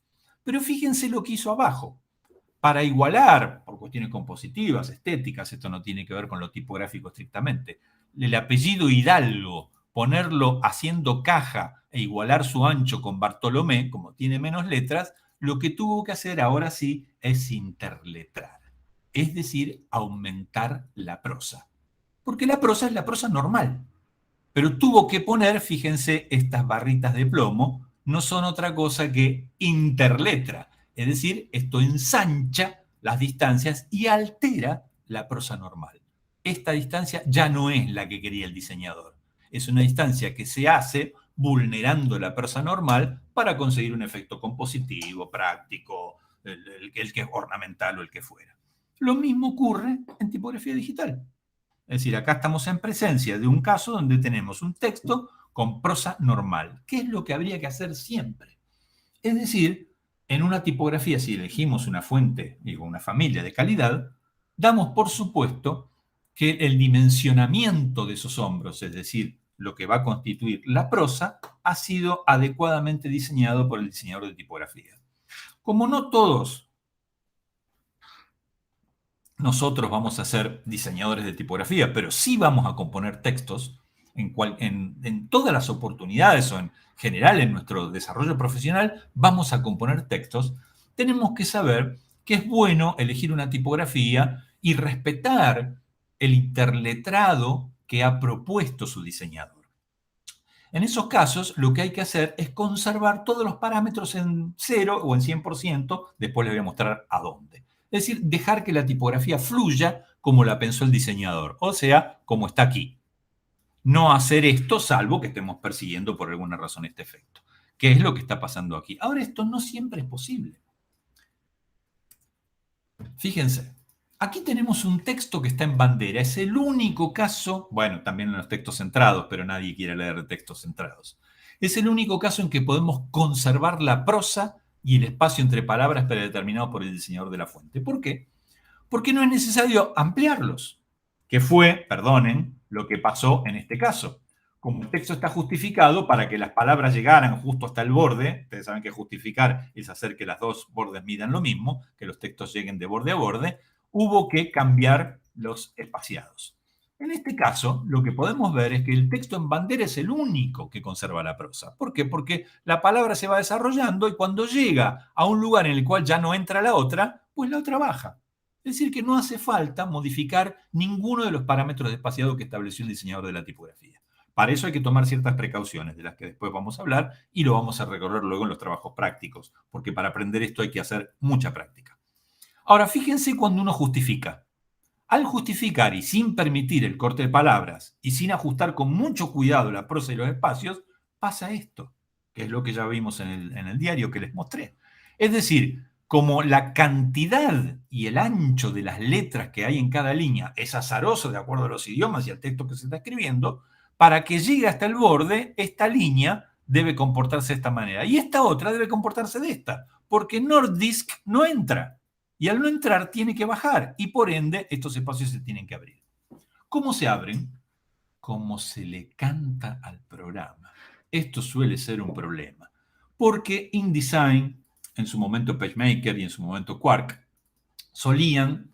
Pero fíjense lo que hizo abajo. Para igualar, por cuestiones compositivas, estéticas, esto no tiene que ver con lo tipográfico estrictamente, el apellido Hidalgo, ponerlo haciendo caja e igualar su ancho con Bartolomé, como tiene menos letras, lo que tuvo que hacer ahora sí es interletrar, es decir, aumentar la prosa. Porque la prosa es la prosa normal, pero tuvo que poner, fíjense, estas barritas de plomo, no son otra cosa que interletra, es decir, esto ensancha las distancias y altera la prosa normal. Esta distancia ya no es la que quería el diseñador, es una distancia que se hace vulnerando la prosa normal para conseguir un efecto compositivo, práctico, el que es ornamental o el que fuera. Lo mismo ocurre en tipografía digital. Es decir, acá estamos en presencia de un caso donde tenemos un texto con prosa normal. ¿Qué es lo que habría que hacer siempre? Es decir, en una tipografía, si elegimos una fuente, digo, una familia de calidad, damos por supuesto que el dimensionamiento de esos hombros, es decir, lo que va a constituir la prosa, ha sido adecuadamente diseñado por el diseñador de tipografía. Como no todos nosotros vamos a ser diseñadores de tipografía, pero sí vamos a componer textos en todas las oportunidades o en general en nuestro desarrollo profesional, vamos a componer textos, tenemos que saber que es bueno elegir una tipografía y respetar el interletrado que ha propuesto su diseñador. En esos casos, lo que hay que hacer es conservar todos los parámetros en 0 o en 100%, después les voy a mostrar a dónde. Es decir, dejar que la tipografía fluya como la pensó el diseñador, o sea, como está aquí. No hacer esto salvo que estemos persiguiendo por alguna razón este efecto, que es lo que está pasando aquí. Ahora, esto no siempre es posible. Fíjense, aquí tenemos un texto que está en bandera. Es el único caso, bueno, también en los textos centrados, pero nadie quiere leer textos centrados. Es el único caso en que podemos conservar la prosa y el espacio entre palabras predeterminado por el diseñador de la fuente. ¿Por qué? Porque no es necesario ampliarlos, que fue, perdonen, lo que pasó en este caso. Como el texto está justificado para que las palabras llegaran justo hasta el borde, ustedes saben que justificar es hacer que las dos bordes midan lo mismo, que los textos lleguen de borde a borde, hubo que cambiar los espaciados. En este caso, lo que podemos ver es que el texto en bandera es el único que conserva la prosa. ¿Por qué? Porque la palabra se va desarrollando y cuando llega a un lugar en el cual ya no entra la otra, pues la otra baja. Es decir, que no hace falta modificar ninguno de los parámetros de espaciado que estableció el diseñador de la tipografía. Para eso hay que tomar ciertas precauciones, de las que después vamos a hablar y lo vamos a recorrer luego en los trabajos prácticos, porque para aprender esto hay que hacer mucha práctica. Ahora, fíjense cuando uno justifica. Al justificar y sin permitir el corte de palabras y sin ajustar con mucho cuidado la prosa y los espacios, pasa esto, que es lo que ya vimos en el diario que les mostré. Es decir, como la cantidad y el ancho de las letras que hay en cada línea es azaroso de acuerdo a los idiomas y al texto que se está escribiendo, para que llegue hasta el borde, esta línea debe comportarse de esta manera y esta otra debe comportarse de esta, porque Nordisk no entra. Y al no entrar tiene que bajar y por ende estos espacios se tienen que abrir. ¿Cómo se abren? Como se le canta al programa. Esto suele ser un problema, porque InDesign, en su momento PageMaker y en su momento Quark, solían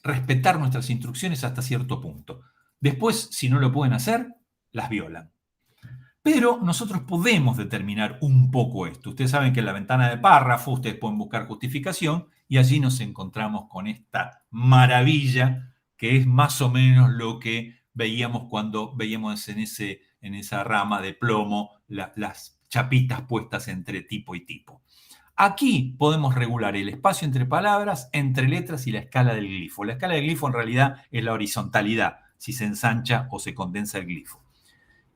respetar nuestras instrucciones hasta cierto punto. Después, si no lo pueden hacer, las violan. Pero nosotros podemos determinar un poco esto. Ustedes saben que en la ventana de párrafo ustedes pueden buscar justificación y allí nos encontramos con esta maravilla que es más o menos lo que veíamos cuando veíamos en esa rama de plomo las chapitas puestas entre tipo y tipo. Aquí podemos regular el espacio entre palabras, entre letras y la escala del glifo. La escala del glifo en realidad es la horizontalidad, si se ensancha o se condensa el glifo.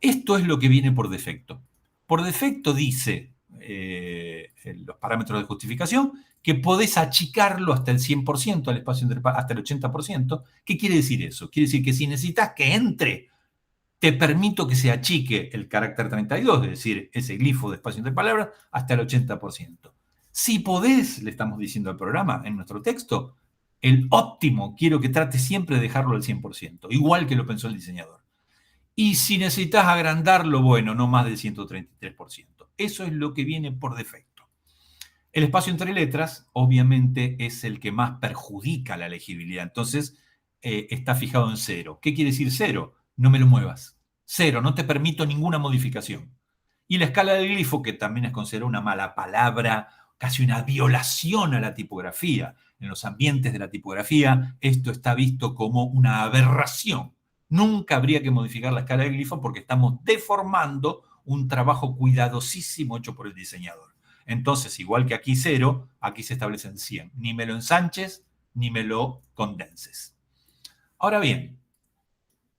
Esto es lo que viene por defecto. Por defecto dice los parámetros de justificación que podés achicarlo hasta el 100%, al espacio hasta el 80%. ¿Qué quiere decir eso? Quiere decir que si necesitas que entre te permito que se achique el carácter 32, es decir, ese glifo de espacio entre palabras, hasta el 80%. Si podés, le estamos diciendo al programa en nuestro texto, el óptimo quiero que trate siempre de dejarlo al 100%, igual que lo pensó el diseñador. Y si necesitas agrandarlo, bueno, no más del 133%. Eso es lo que viene por defecto. El espacio entre letras, obviamente, es el que más perjudica la legibilidad. Entonces, está fijado en 0. ¿Qué quiere decir 0? No me lo muevas. 0, no te permito ninguna modificación. Y la escala del glifo, que también es considerada una mala palabra, casi una violación a la tipografía. En los ambientes de la tipografía, esto está visto como una aberración. Nunca habría que modificar la escala del glifo porque estamos deformando un trabajo cuidadosísimo hecho por el diseñador. Entonces, igual que aquí 0, aquí se establecen 100. Ni me lo ensanches, ni me lo condenses. Ahora bien,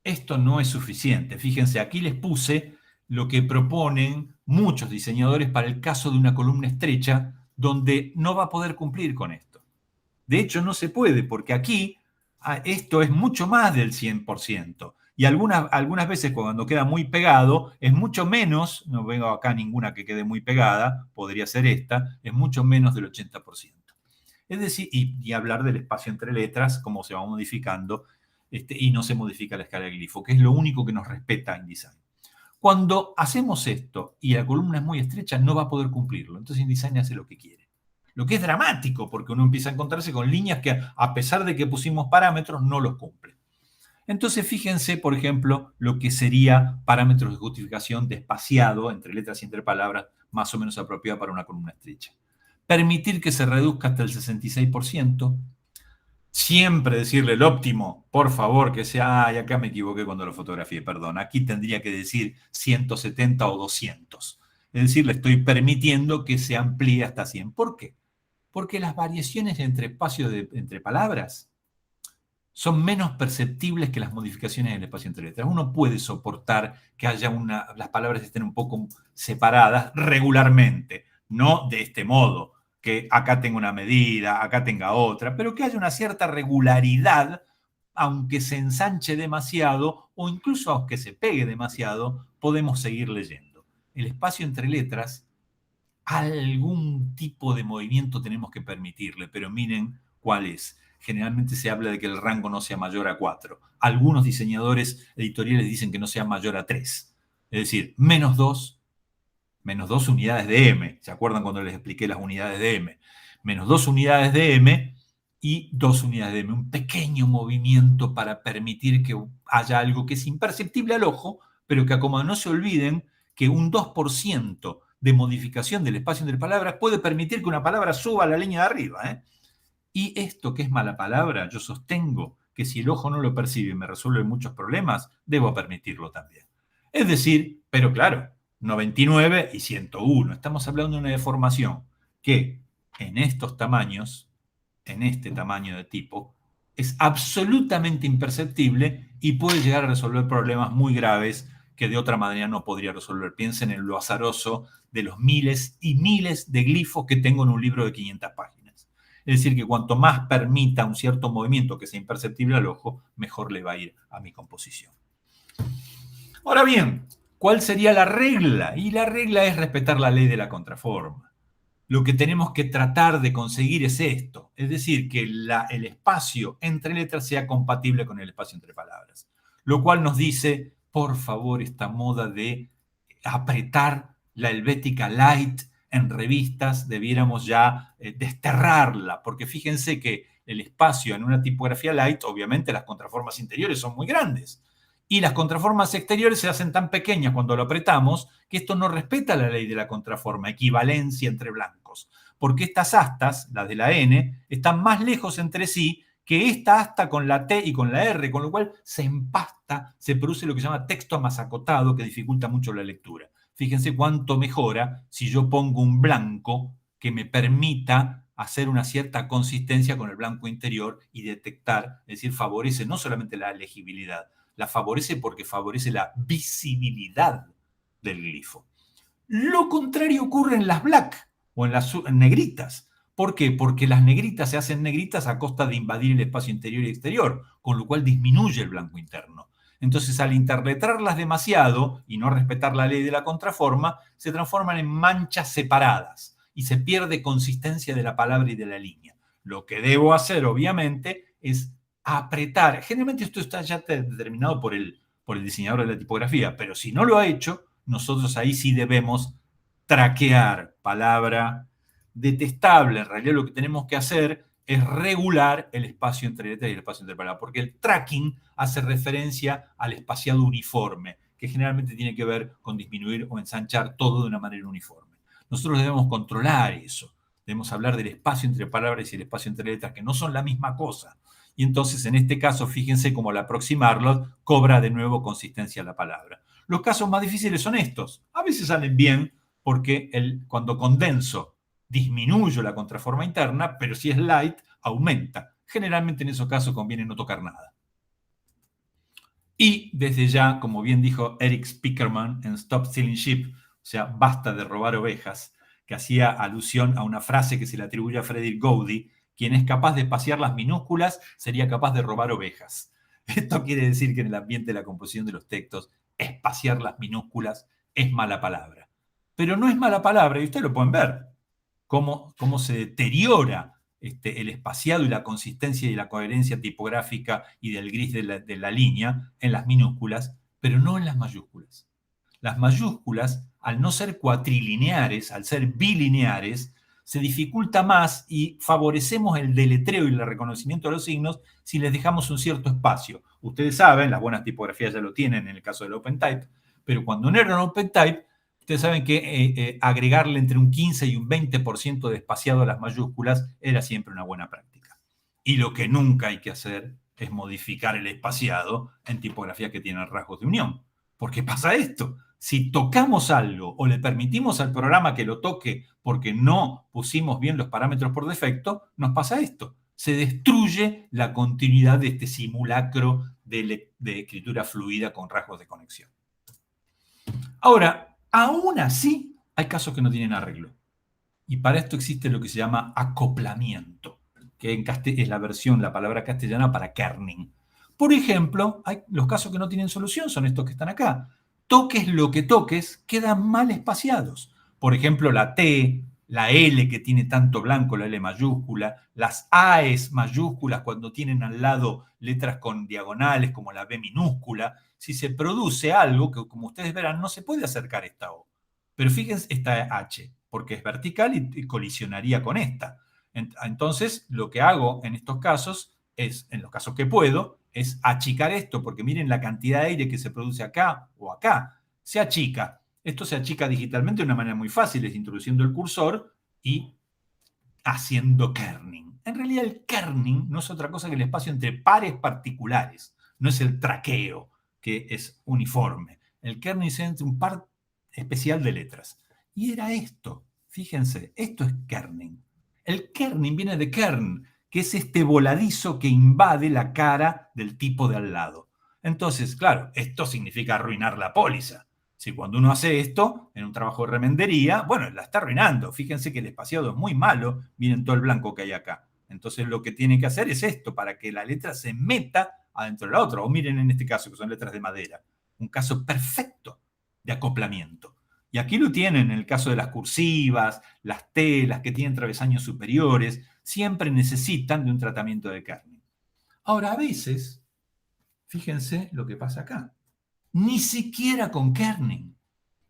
esto no es suficiente. Fíjense, aquí les puse lo que proponen muchos diseñadores para el caso de una columna estrecha donde no va a poder cumplir con esto. De hecho, no se puede, porque aquí esto es mucho más del 100%. Y algunas veces cuando queda muy pegado, es mucho menos, no veo acá ninguna que quede muy pegada, podría ser esta, es mucho menos del 80%. Es decir, y hablar del espacio entre letras, cómo se va modificando, y no se modifica la escala del glifo, que es lo único que nos respeta InDesign. Cuando hacemos esto y la columna es muy estrecha, no va a poder cumplirlo. Entonces InDesign hace lo que quiere. Lo que es dramático, porque uno empieza a encontrarse con líneas que, a pesar de que pusimos parámetros, no los cumplen. Entonces, fíjense, por ejemplo, lo que sería parámetros de justificación de espaciado entre letras y entre palabras, más o menos apropiado para una columna estrecha. Permitir que se reduzca hasta el 66%. Siempre decirle el óptimo, por favor, que sea, ay, acá me equivoqué cuando lo fotografié, perdón, aquí tendría que decir 170 o 200. Es decir, le estoy permitiendo que se amplíe hasta 100. ¿Por qué? Porque las variaciones entre espacios entre palabras son menos perceptibles que las modificaciones en el espacio entre letras. Uno puede soportar que haya las palabras estén un poco separadas regularmente, no de este modo, que acá tenga una medida, acá tenga otra, pero que haya una cierta regularidad, aunque se ensanche demasiado o incluso aunque se pegue demasiado, podemos seguir leyendo. El espacio entre letras, algún tipo de movimiento tenemos que permitirle, pero miren cuál es. Generalmente se habla de que el rango no sea mayor a 4. Algunos diseñadores editoriales dicen que no sea mayor a 3. Es decir, menos 2 unidades de M. ¿Se acuerdan cuando les expliqué las unidades de M? Menos 2 unidades de M y 2 unidades de M. Un pequeño movimiento para permitir que haya algo que es imperceptible al ojo, pero que como no se olviden que un 2% de modificación del espacio entre palabras puede permitir que una palabra suba a la línea de arriba, ¿eh? Y esto que es mala palabra, yo sostengo que si el ojo no lo percibe y me resuelve muchos problemas, debo permitirlo también. Es decir, pero claro, 99 y 101. Estamos hablando de una deformación que en estos tamaños, en este tamaño de tipo, es absolutamente imperceptible y puede llegar a resolver problemas muy graves que de otra manera no podría resolver. Piensen en lo azaroso de los miles y miles de glifos que tengo en un libro de 500 páginas. Es decir, que cuanto más permita un cierto movimiento que sea imperceptible al ojo, mejor le va a ir a mi composición. Ahora bien, ¿cuál sería la regla? Y la regla es respetar la ley de la contraforma. Lo que tenemos que tratar de conseguir es esto, es decir, que el espacio entre letras sea compatible con el espacio entre palabras. Lo cual nos dice, por favor, esta moda de apretar la helvética light en revistas, debiéramos ya desterrarla, porque fíjense que el espacio en una tipografía light, obviamente las contraformas interiores son muy grandes, y las contraformas exteriores se hacen tan pequeñas cuando lo apretamos que esto no respeta la ley de la contraforma, equivalencia entre blancos, porque estas astas, las de la N, están más lejos entre sí que esta asta con la T y con la R, con lo cual se empasta, se produce lo que se llama texto amasacotado, que dificulta mucho la lectura. Fíjense cuánto mejora si yo pongo un blanco que me permita hacer una cierta consistencia con el blanco interior y detectar, es decir, favorece no solamente la legibilidad, la favorece porque favorece la visibilidad del glifo. Lo contrario ocurre en las black o en las negritas. ¿Por qué? Porque las negritas se hacen negritas a costa de invadir el espacio interior y exterior, con lo cual disminuye el blanco interno. Entonces, al interletrarlas demasiado y no respetar la ley de la contraforma, se transforman en manchas separadas y se pierde consistencia de la palabra y de la línea. Lo que debo hacer, obviamente, es apretar. Generalmente esto está ya determinado por el diseñador de la tipografía, pero si no lo ha hecho, nosotros ahí sí debemos traquear, palabra detestable. En realidad lo que tenemos que hacer es regular el espacio entre letras y el espacio entre palabras, porque el tracking hace referencia al espaciado uniforme, que generalmente tiene que ver con disminuir o ensanchar todo de una manera uniforme. Nosotros debemos controlar eso. Debemos hablar del espacio entre palabras y el espacio entre letras, que no son la misma cosa. Y entonces, en este caso, fíjense cómo al aproximarlo, cobra de nuevo consistencia la palabra. Los casos más difíciles son estos. A veces salen bien porque cuando condenso disminuyo la contraforma interna, pero si es light, aumenta. Generalmente en esos casos conviene no tocar nada. Y desde ya, como bien dijo Eric Spickerman en Stop Stealing Sheep, o sea, basta de robar ovejas, que hacía alusión a una frase que se le atribuye a Frederick Gowdy: quien es capaz de espaciar las minúsculas sería capaz de robar ovejas. Esto quiere decir que en el ambiente de la composición de los textos, espaciar las minúsculas es mala palabra. Pero no es mala palabra, y ustedes lo pueden ver, cómo se deteriora el espaciado y la consistencia y la coherencia tipográfica y del gris de la línea en las minúsculas, pero no en las mayúsculas. Las mayúsculas, al no ser cuatrilineares, al ser bilineares, se dificulta más y favorecemos el deletreo y el reconocimiento de los signos si les dejamos un cierto espacio. Ustedes saben, las buenas tipografías ya lo tienen en el caso del OpenType, pero cuando no era un OpenType, ustedes saben que agregarle entre un 15 y un 20% de espaciado a las mayúsculas era siempre una buena práctica. Y lo que nunca hay que hacer es modificar el espaciado en tipografías que tienen rasgos de unión. Porque pasa esto: si tocamos algo o le permitimos al programa que lo toque porque no pusimos bien los parámetros por defecto, nos pasa esto: se destruye la continuidad de este simulacro de escritura fluida con rasgos de conexión. Ahora, aún así, hay casos que no tienen arreglo. Y para esto existe lo que se llama acoplamiento, que es la palabra castellana para kerning. Por ejemplo, los casos que no tienen solución son estos que están acá. Toques lo que toques, quedan mal espaciados. Por ejemplo, la T, la L que tiene tanto blanco, la L mayúscula, las AES mayúsculas cuando tienen al lado letras con diagonales como la B minúscula. Si se produce algo que, como ustedes verán, no se puede acercar esta O. Pero fíjense esta H, porque es vertical y colisionaría con esta. Entonces, lo que hago en estos casos es, en los casos que puedo, es achicar esto, porque miren la cantidad de aire que se produce acá o acá. Se achica. Esto se achica digitalmente de una manera muy fácil, es introduciendo el cursor y haciendo kerning. En realidad el kerning no es otra cosa que el espacio entre pares particulares, no es el traqueo, que es uniforme. El kerning es entre un par especial de letras. Y era esto, fíjense, esto es kerning. El kerning viene de kern, que es este voladizo que invade la cara del tipo de al lado. Entonces, claro, esto significa arruinar la póliza. Si cuando uno hace esto en un trabajo de remendería, bueno, la está arruinando. Fíjense que el espaciado es muy malo, miren todo el blanco que hay acá. Entonces lo que tiene que hacer es esto, para que la letra se meta adentro de la otra. O miren en este caso, que son letras de madera. Un caso perfecto de acoplamiento. Y aquí lo tienen en el caso de las cursivas, las T, las que tienen travesaños superiores, siempre necesitan de un tratamiento de kerning. Ahora, a veces, fíjense lo que pasa acá. Ni siquiera con kerning.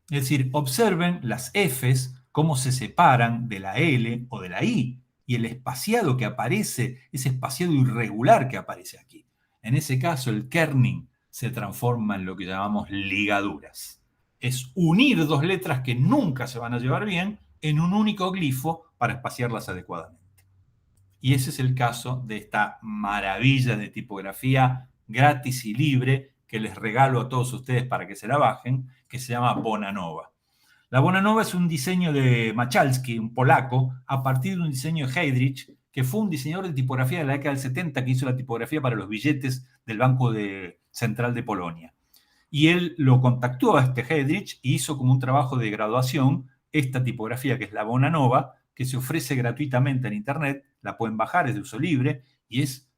Es decir, observen las Fs, cómo se separan de la L o de la I, y el espaciado que aparece, ese espaciado irregular que aparece aquí. En ese caso, el kerning se transforma en lo que llamamos ligaduras. Es unir dos letras que nunca se van a llevar bien en un único glifo para espaciarlas adecuadamente. Y ese es el caso de esta maravilla de tipografía gratis y libre que les regalo a todos ustedes para que se la bajen, que se llama Bonanova. La Bonanova es un diseño de Machalski, un polaco, a partir de un diseño de Heydrich, que fue un diseñador de tipografía de la década del 70 que hizo la tipografía para los billetes del Banco Central de Polonia. Y él lo contactó a este Heydrich y hizo como un trabajo de graduación esta tipografía, que es la Bonanova, que se ofrece gratuitamente en internet, la pueden bajar, es de uso libre, y es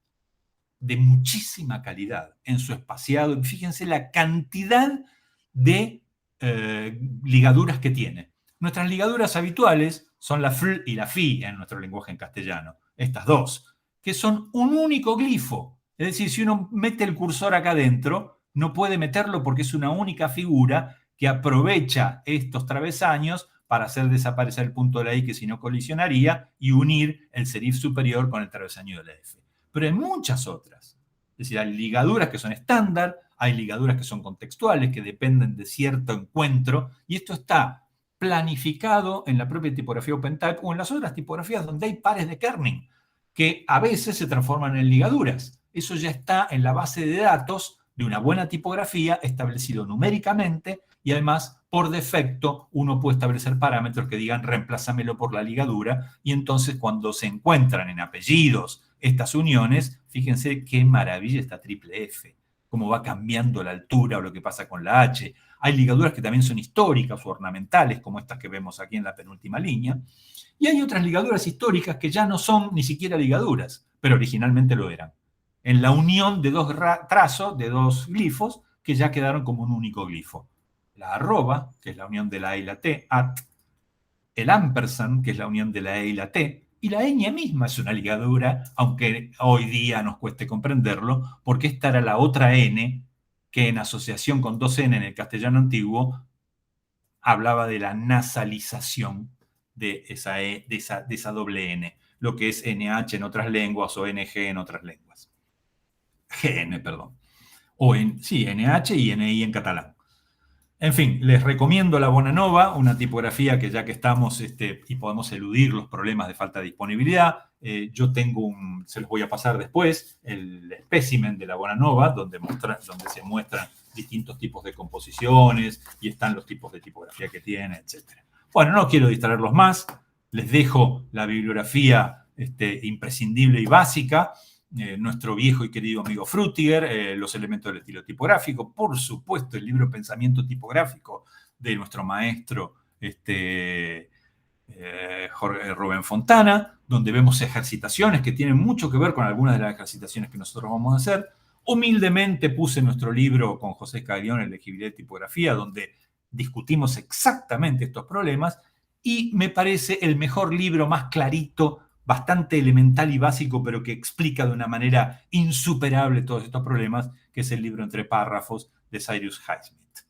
de muchísima calidad en su espaciado. Fíjense la cantidad de ligaduras que tiene. Nuestras ligaduras habituales son la fl y la fi en nuestro lenguaje en castellano, estas dos, que son un único glifo. Es decir, si uno mete el cursor acá adentro, no puede meterlo porque es una única figura que aprovecha estos travesaños para hacer desaparecer el punto de la I, que si no colisionaría, y unir el serif superior con el travesaño de la F. Pero hay muchas otras. Es decir, hay ligaduras que son estándar, hay ligaduras que son contextuales, que dependen de cierto encuentro, y esto está planificado en la propia tipografía OpenType o en las otras tipografías donde hay pares de kerning, que a veces se transforman en ligaduras. Eso ya está en la base de datos de una buena tipografía establecido numéricamente, y además, por defecto, uno puede establecer parámetros que digan reemplásamelo por la ligadura, y entonces cuando se encuentran en apellidos estas uniones, fíjense qué maravilla esta triple F, cómo va cambiando la altura o lo que pasa con la H. Hay ligaduras que también son históricas o ornamentales, como estas que vemos aquí en la penúltima línea, y hay otras ligaduras históricas que ya no son ni siquiera ligaduras, pero originalmente lo eran, en la unión de dos trazos, de dos glifos, que ya quedaron como un único glifo. La arroba, que es la unión de la E y la T, at, el ampersand, que es la unión de la E y la T, y la ñ misma es una ligadura, aunque hoy día nos cueste comprenderlo, porque esta era la otra N, que en asociación con dos N en el castellano antiguo, hablaba de la nasalización de esa, e, de esa doble N, lo que es NH en otras lenguas o NG en otras lenguas. GN, perdón. O sí, NH y NI en catalán. En fin, les recomiendo la Bonanova, una tipografía que ya que estamos y podemos eludir los problemas de falta de disponibilidad, yo tengo se los voy a pasar después, el espécimen de la Bonanova, donde se muestran distintos tipos de composiciones y están los tipos de tipografía que tiene, etc. Bueno, no quiero distraerlos más, les dejo la bibliografía imprescindible y básica, nuestro viejo y querido amigo Frutiger, los elementos del estilo tipográfico, por supuesto el libro Pensamiento Tipográfico de nuestro maestro Rubén Fontana, donde vemos ejercitaciones que tienen mucho que ver con algunas de las ejercitaciones que nosotros vamos a hacer. Humildemente puse nuestro libro con José Caglione, Legibilidad y Tipografía, donde discutimos exactamente estos problemas, y me parece el mejor libro, más clarito, bastante elemental y básico, pero que explica de una manera insuperable todos estos problemas, que es el libro Entre Párrafos de Cyrus Highsmith.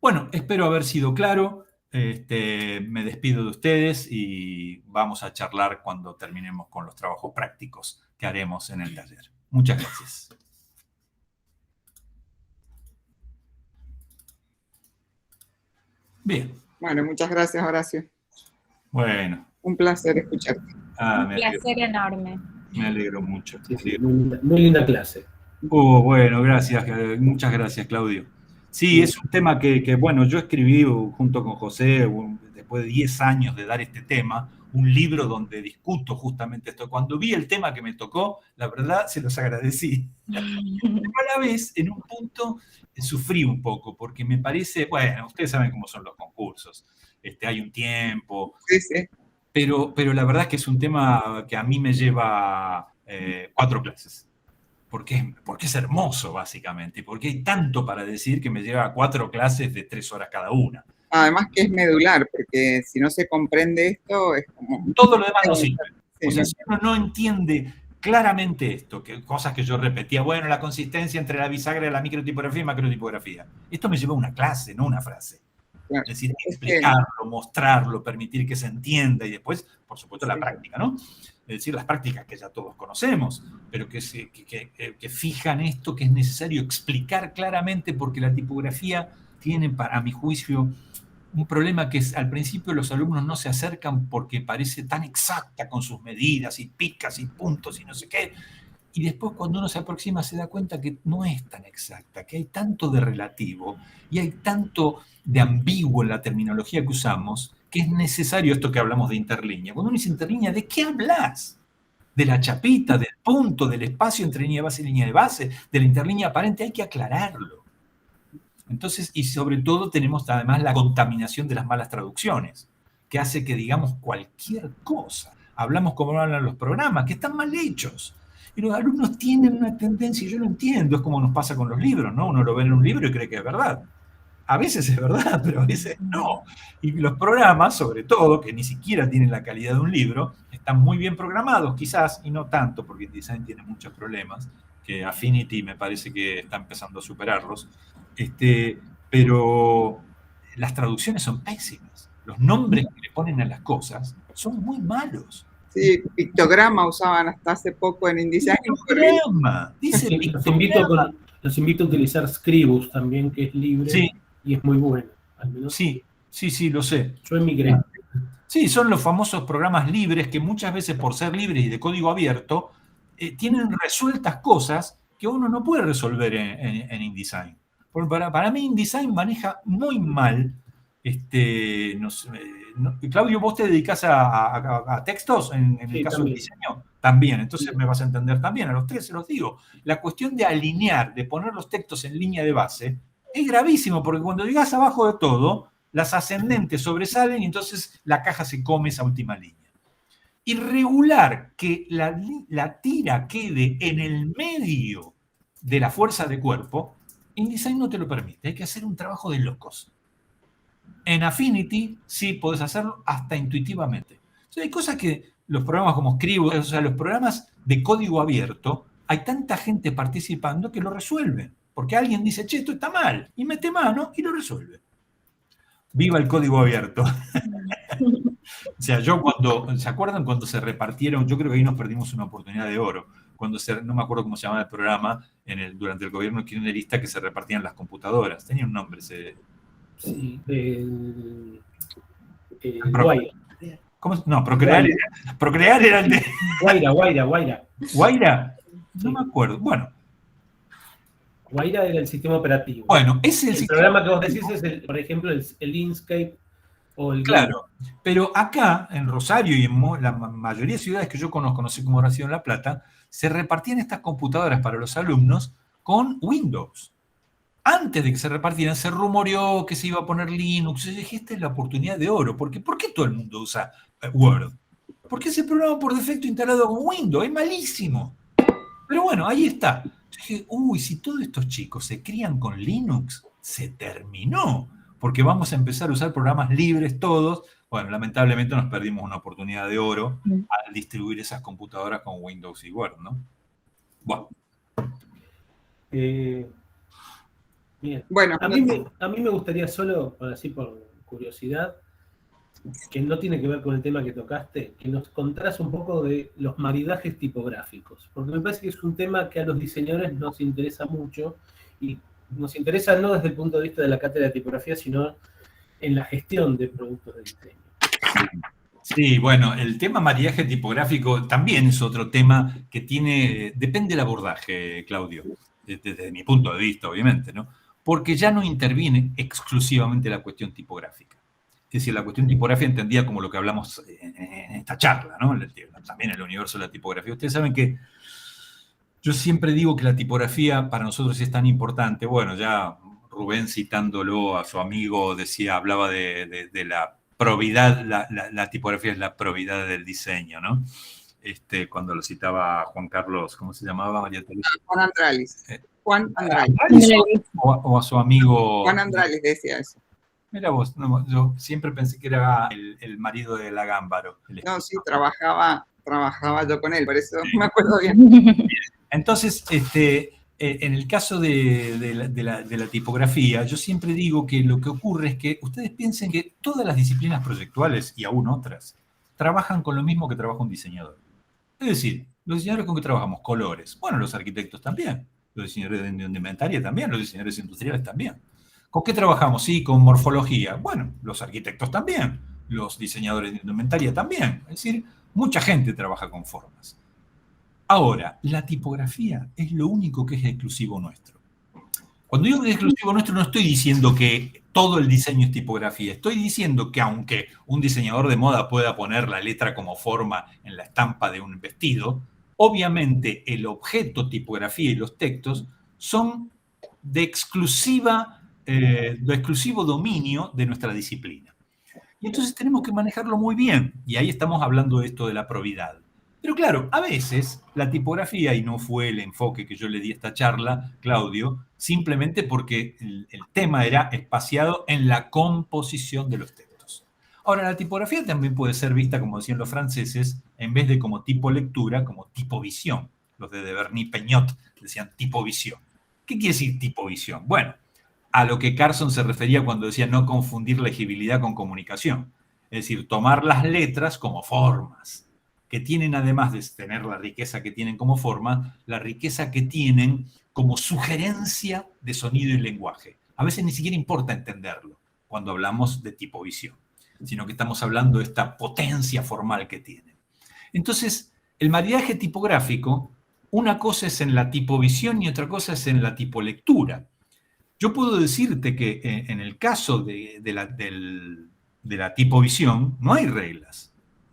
Bueno, espero haber sido claro. Me despido de ustedes y vamos a charlar cuando terminemos con los trabajos prácticos que haremos en el taller. Muchas gracias. Bien. Bueno, muchas gracias, Horacio. Bueno. Un placer escucharte. Un placer enorme. Me alegro mucho. Sí, muy linda clase. Bueno, gracias. Muchas gracias, Claudio. Sí, es un tema que, bueno, yo escribí junto con José, después de 10 años de dar este tema, un libro donde discuto justamente esto. Cuando vi el tema que me tocó, la verdad, se los agradecí. Pero a la vez, en un punto, sufrí un poco, porque me parece, bueno, ustedes saben cómo son los concursos. Hay un tiempo. Sí, sí. Pero la verdad es que es un tema que a mí me lleva 4 clases. Porque es hermoso, básicamente. Porque hay tanto para decir que me lleva 4 clases de 3 horas cada una. Además que es medular, porque si no se comprende esto, es como... Todo lo demás no sirve. Sí, o sea, si uno no entiende claramente esto, cosas que yo repetía, bueno, la consistencia entre la bisagra de la microtipografía y macrotipografía. Esto me lleva a una clase, no una frase. Claro. Es decir, explicarlo, mostrarlo, permitir que se entienda y después, por supuesto, la práctica, ¿no? Es decir, las prácticas que ya todos conocemos, pero que fijan esto que es necesario explicar claramente porque la tipografía tiene, a mi juicio, un problema que es, al principio los alumnos no se acercan porque parece tan exacta con sus medidas y picas y puntos y no sé qué. Y después cuando uno se aproxima se da cuenta que no es tan exacta, que hay tanto de relativo y hay tanto de ambiguo en la terminología que usamos, que es necesario esto que hablamos de interlínea. Cuando uno dice interlínea, ¿de qué hablas? ¿De la chapita, del punto, del espacio entre línea de base y línea de base, de la interlínea aparente? Hay que aclararlo. Entonces, y sobre todo tenemos además la contaminación de las malas traducciones, que hace que digamos cualquier cosa. Hablamos como hablan los programas, que están mal hechos. Y los alumnos tienen una tendencia, y yo lo entiendo, es como nos pasa con los libros, ¿no? Uno lo ve en un libro y cree que es verdad. A veces es verdad, pero a veces no. Y los programas, sobre todo, que ni siquiera tienen la calidad de un libro, están muy bien programados, quizás, y no tanto, porque InDesign tiene muchos problemas, que Affinity me parece que está empezando a superarlos, pero las traducciones son pésimas. Los nombres que le ponen a las cosas son muy malos. Sí, pictograma usaban hasta hace poco en InDesign. Pictograma, dice Sí, pictograma. los invito a utilizar Scribus también, que es libre, Sí. Y es muy bueno. Al menos Sí, lo sé. yo emigré. Sí, son los famosos programas libres que muchas veces por ser libres y de código abierto tienen resueltas cosas que uno no puede resolver en InDesign. Para mí InDesign maneja muy mal, Claudio, ¿vos te dedicás a textos en el caso del diseño? También, entonces me vas a entender también, a los tres se los digo. La cuestión de alinear, de poner los textos en línea de base, es gravísimo, porque cuando llegas abajo de todo, las ascendentes sobresalen y entonces la caja se come esa última línea. Y regular que la tira quede en el medio de la fuerza de cuerpo, InDesign no te lo permite, hay que hacer un trabajo de locos. En Affinity sí podés hacerlo hasta intuitivamente. Entonces, hay cosas que los programas como Scribus, o sea, los programas de código abierto, hay tanta gente participando que lo resuelven. Porque alguien dice, che, esto está mal, y mete mano y lo resuelve. Viva el código abierto. O sea, ¿se acuerdan cuando se repartieron? Yo creo que ahí nos perdimos una oportunidad de oro. No me acuerdo cómo se llamaba el programa durante el gobierno kirchnerista, que se repartían las computadoras. Tenía un nombre ese. Sí, Guaira. ¿Cómo? No, Procrear era el de... Guaira. ¿Guaira? No Sí. me acuerdo. Bueno. Guaira era el sistema operativo. Bueno, ese es el programa que vos decís es, por ejemplo, el Inkscape o el... Claro, pero acá, en Rosario y en la mayoría de ciudades que yo conozco, no sé cómo habrá sido en La Plata, se repartían estas computadoras para los alumnos con Windows. Antes de que se repartieran, se rumoreó que se iba a poner Linux. Yo dije, esta es la oportunidad de oro. ¿Por qué todo el mundo usa Word? Porque ese programa por defecto instalado con Windows es malísimo. Pero bueno, ahí está. Yo dije, si todos estos chicos se crían con Linux, se terminó. Porque vamos a empezar a usar programas libres todos. Bueno, lamentablemente nos perdimos una oportunidad de oro al distribuir esas computadoras con Windows y Word, ¿no? Bueno. Bien. Bueno, a mí me gustaría solo, así por curiosidad, que no tiene que ver con el tema que tocaste, que nos contaras un poco de los maridajes tipográficos, porque me parece que es un tema que a los diseñadores nos interesa mucho, y nos interesa no desde el punto de vista de la cátedra de tipografía, sino en la gestión de productos de diseño. Sí, bueno, el tema maridaje tipográfico también es otro tema que depende del abordaje, Claudio, desde mi punto de vista, obviamente, ¿no? Porque ya no interviene exclusivamente la cuestión tipográfica. Es decir, la cuestión tipográfica entendida como lo que hablamos en esta charla, ¿no? También en el universo de la tipografía. Ustedes saben que yo siempre digo que la tipografía para nosotros es tan importante. Bueno, ya Rubén, citándolo a su amigo, hablaba de la probidad, la tipografía es la probidad del diseño, ¿no? Cuando lo citaba Juan Carlos, ¿cómo se llamaba? María Teresa. Juan Andralis. Juan Andralis. O a su amigo... Juan Andralis decía eso. Mira vos, no, yo siempre pensé que era el marido de la Gámbaro. No, sí, trabajaba yo con él, por eso sí. Me acuerdo bien. Entonces, en el caso de la tipografía, yo siempre digo que lo que ocurre es que ustedes piensen que todas las disciplinas proyectuales, y aún otras, trabajan con lo mismo que trabaja un diseñador. Es decir, los diseñadores con que trabajamos, colores. Bueno, los arquitectos también. Los diseñadores de indumentaria también. Los diseñadores industriales también. ¿Con qué trabajamos? Sí, con morfología. Bueno, los arquitectos también. Los diseñadores de indumentaria también. Es decir, mucha gente trabaja con formas. Ahora, la tipografía es lo único que es exclusivo nuestro. Cuando digo que es exclusivo nuestro, no estoy diciendo que todo el diseño es tipografía. Estoy diciendo que aunque un diseñador de moda pueda poner la letra como forma en la estampa de un vestido, obviamente el objeto tipografía y los textos son de exclusivo dominio de nuestra disciplina. Y entonces tenemos que manejarlo muy bien. Y ahí estamos hablando de esto de la probidad. Pero claro, a veces la tipografía, y no fue el enfoque que yo le di a esta charla, Claudio, simplemente porque el tema era espaciado en la composición de los textos. Ahora, la tipografía también puede ser vista, como decían los franceses, en vez de como tipo lectura, como tipo visión. Los de Berny-Peñot decían tipo visión. ¿Qué quiere decir tipo visión? Bueno, a lo que Carson se refería cuando decía no confundir legibilidad con comunicación. Es decir, tomar las letras como formas, que tienen, además de tener la riqueza que tienen como forma, la riqueza que tienen como sugerencia de sonido y lenguaje. A veces ni siquiera importa entenderlo cuando hablamos de tipovisión, sino que estamos hablando de esta potencia formal que tienen. Entonces, el maridaje tipográfico, una cosa es en la tipovisión y otra cosa es en la tipolectura. Yo puedo decirte que en el caso de la tipovisión no hay reglas,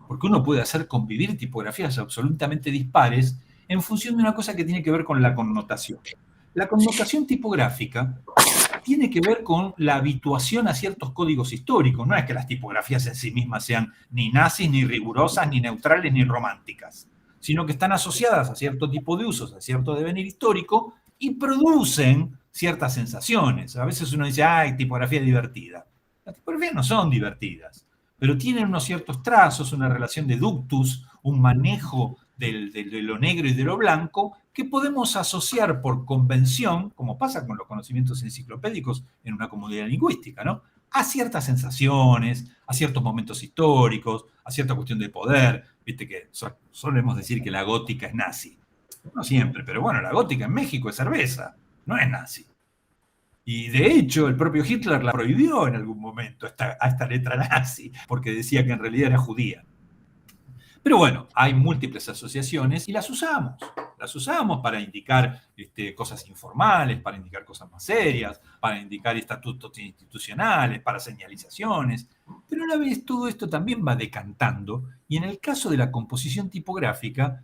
porque uno puede hacer convivir tipografías absolutamente dispares en función de una cosa que tiene que ver con la connotación. La connotación tipográfica tiene que ver con la habituación a ciertos códigos históricos. No es que las tipografías en sí mismas sean ni nazis, ni rigurosas, ni neutrales, ni románticas, sino que están asociadas a cierto tipo de usos, a cierto devenir histórico, y producen ciertas sensaciones. A veces uno dice, ¡ay, tipografía divertida! Las tipografías no son divertidas, pero tienen unos ciertos trazos, una relación de ductus, un manejo de lo negro y de lo blanco, que podemos asociar por convención, como pasa con los conocimientos enciclopédicos en una comunidad lingüística, ¿no?, a ciertas sensaciones, a ciertos momentos históricos, a cierta cuestión de poder. Viste que solemos decir que la gótica es nazi. No siempre, pero bueno, la gótica en México es cerveza, no es nazi. Y de hecho, el propio Hitler la prohibió en algún momento a esta letra nazi, porque decía que en realidad era judía. Pero bueno, hay múltiples asociaciones y las usamos. Las usamos para indicar cosas informales, para indicar cosas más serias, para indicar estatutos institucionales, para señalizaciones. Pero a la vez todo esto también va decantando, y en el caso de la composición tipográfica,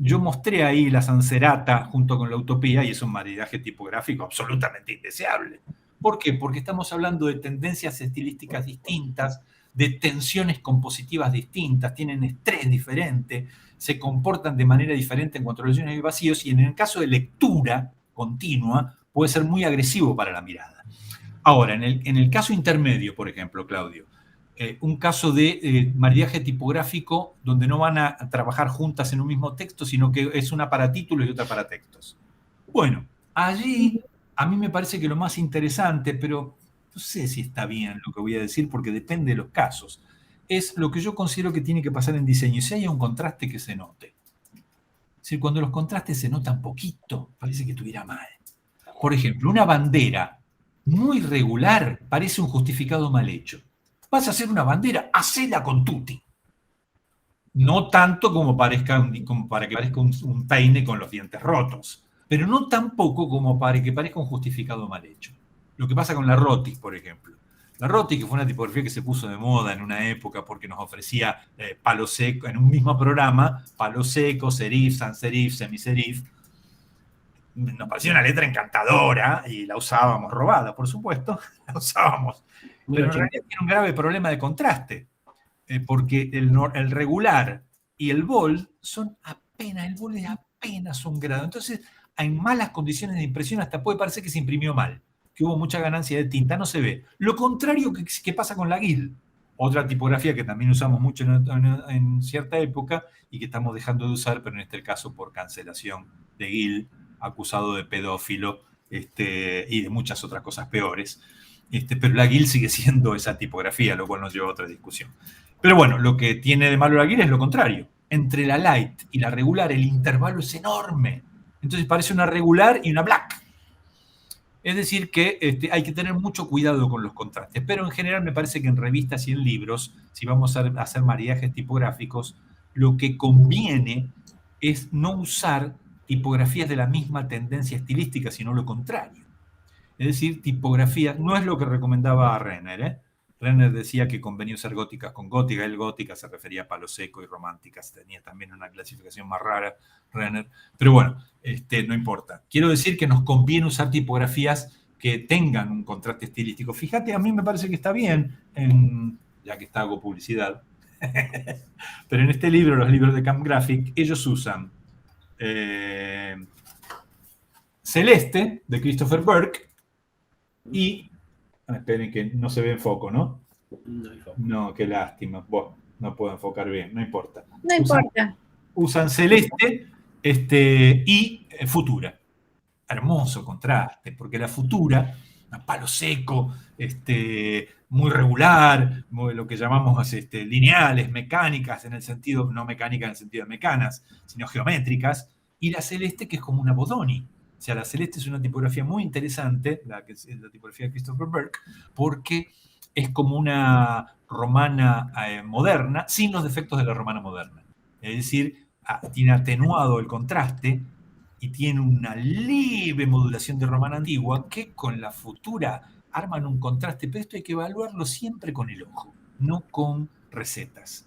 yo mostré ahí la Sanserata junto con la Utopía, y es un maridaje tipográfico absolutamente indeseable. ¿Por qué? Porque estamos hablando de tendencias estilísticas distintas, de tensiones compositivas distintas, tienen estrés diferente, se comportan de manera diferente en cuanto a los llenos y vacíos, y en el caso de lectura continua puede ser muy agresivo para la mirada. Ahora, en el caso intermedio, por ejemplo, Claudio, un caso de maridaje tipográfico donde no van a trabajar juntas en un mismo texto, sino que es una para títulos y otra para textos. Bueno, allí a mí me parece que lo más interesante, pero no sé si está bien lo que voy a decir porque depende de los casos, es lo que yo considero que tiene que pasar en diseño. Y si hay un contraste que se note. Es decir, cuando los contrastes se notan poquito, parece que estuviera mal. Por ejemplo, una bandera muy regular parece un justificado mal hecho. Vas a hacer una bandera, hacela con tutti. No tanto como para que parezca un peine con los dientes rotos, pero no tampoco como para que parezca un justificado mal hecho. Lo que pasa con la Rotic, por ejemplo. La Rotic, que fue una tipografía que se puso de moda en una época porque nos ofrecía palo seco, en un mismo programa, palo seco, serif, sans serif, semiserif. Nos parecía una letra encantadora y la usábamos robada, por supuesto, la usábamos. Pero en realidad tiene un grave problema de contraste, porque el regular y el bold son apenas, el bold es apenas un grado. Entonces, en malas condiciones de impresión hasta puede parecer que se imprimió mal, que hubo mucha ganancia de tinta, no se ve. Lo contrario que pasa con la GIL, otra tipografía que también usamos mucho en cierta época y que estamos dejando de usar, pero en este caso por cancelación de GIL, acusado de pedófilo y de muchas otras cosas peores. Pero la GIL sigue siendo esa tipografía, lo cual nos lleva a otra discusión. Pero bueno, lo que tiene de malo la GIL es lo contrario. Entre la light y la regular el intervalo es enorme. Entonces parece una regular y una black. Es decir que hay que tener mucho cuidado con los contrastes. Pero en general me parece que en revistas y en libros, si vamos a hacer maridajes tipográficos, lo que conviene es no usar tipografías de la misma tendencia estilística, sino lo contrario. Es decir, tipografía, no es lo que recomendaba Renner. Renner decía que convenía usar góticas con gótica. El gótica se refería a palo seco y románticas. Tenía también una clasificación más rara, Renner. Pero bueno, no importa. Quiero decir que nos conviene usar tipografías que tengan un contraste estilístico. Fíjate, a mí me parece que está bien, ya que hago publicidad, Pero en este libro, los libros de Camp Graphic, ellos usan Celeste, de Christopher Burke, y... esperen que no se ve en foco, ¿no? No hay foco. No, qué lástima. Bueno, no puedo enfocar bien, no importa. No importa. Usan Celeste y Futura. Hermoso contraste, porque la Futura, a palo seco, muy regular, lo que llamamos lineales, mecánicas, en el sentido, no mecánicas en el sentido de mecanas, sino geométricas, y la Celeste, que es como una Bodoni. O sea, la Celeste es una tipografía muy interesante, la tipografía de Christopher Burke, porque es como una romana moderna, sin los defectos de la romana moderna. Es decir, tiene atenuado el contraste y tiene una leve modulación de romana antigua que con la Futura arman un contraste, pero esto hay que evaluarlo siempre con el ojo, no con recetas.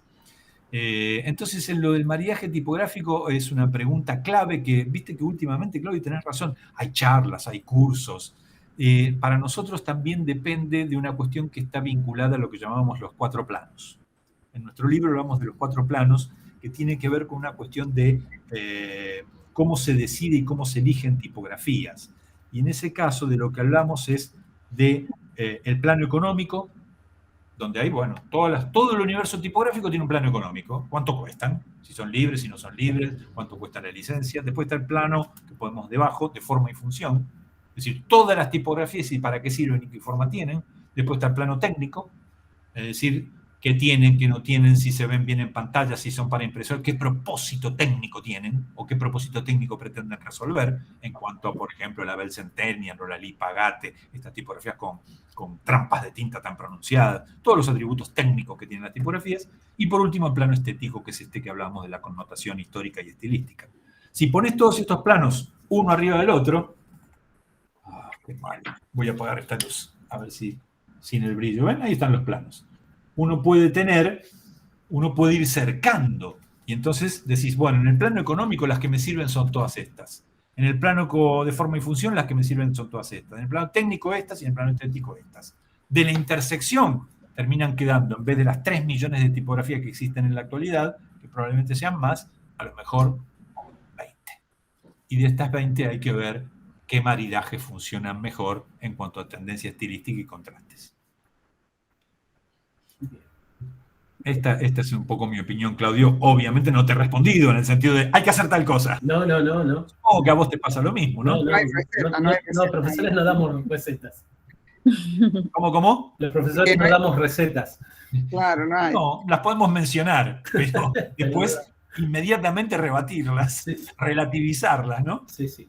Entonces, en lo del maridaje tipográfico es una pregunta clave que, viste que últimamente, Claudio, tenés razón, hay charlas, hay cursos. Para nosotros también depende de una cuestión que está vinculada a lo que llamamos los 4 planos. En nuestro libro hablamos de los 4 planos, que tiene que ver con una cuestión de cómo se decide y cómo se eligen tipografías. Y en ese caso de lo que hablamos es de el plano económico, donde hay, bueno, todo el universo tipográfico tiene un plano económico. ¿Cuánto cuestan? Si son libres, si no son libres, cuánto cuesta la licencia. Después está el plano que podemos debajo, de forma y función. Es decir, todas las tipografías y para qué sirven y qué forma tienen. Después está el plano técnico, es decir, qué tienen, qué no tienen, si se ven bien en pantalla, si son para impresor, qué propósito técnico tienen o qué propósito técnico pretenden resolver en cuanto a, por ejemplo, la Bell Centennial o la Lipa Agate, estas tipografías con trampas de tinta tan pronunciadas, todos los atributos técnicos que tienen las tipografías. Y por último, el plano estético, que es que hablamos de la connotación histórica y estilística. Si pones todos estos planos uno arriba del otro, qué mal, voy a apagar esta luz, a ver si sin el brillo, ¿ven? Ahí están los planos. Uno puede ir cercando, y entonces decís, bueno, en el plano económico las que me sirven son todas estas. En el plano de forma y función las que me sirven son todas estas. En el plano técnico estas y en el plano estético estas. De la intersección terminan quedando, en vez de las 3 millones de tipografías que existen en la actualidad, que probablemente sean más, a lo mejor 20. Y de estas 20 hay que ver qué maridajes funcionan mejor en cuanto a tendencia estilística y contrastes. Esta es un poco mi opinión, Claudio. Obviamente no te he respondido en el sentido de hay que hacer tal cosa. No. Supongo que a vos te pasa lo mismo, ¿no? No, profesores no damos recetas. ¿Cómo? Los profesores no damos recetas. Claro, no hay. No, las podemos mencionar, pero después inmediatamente rebatirlas, relativizarlas, ¿no? Sí.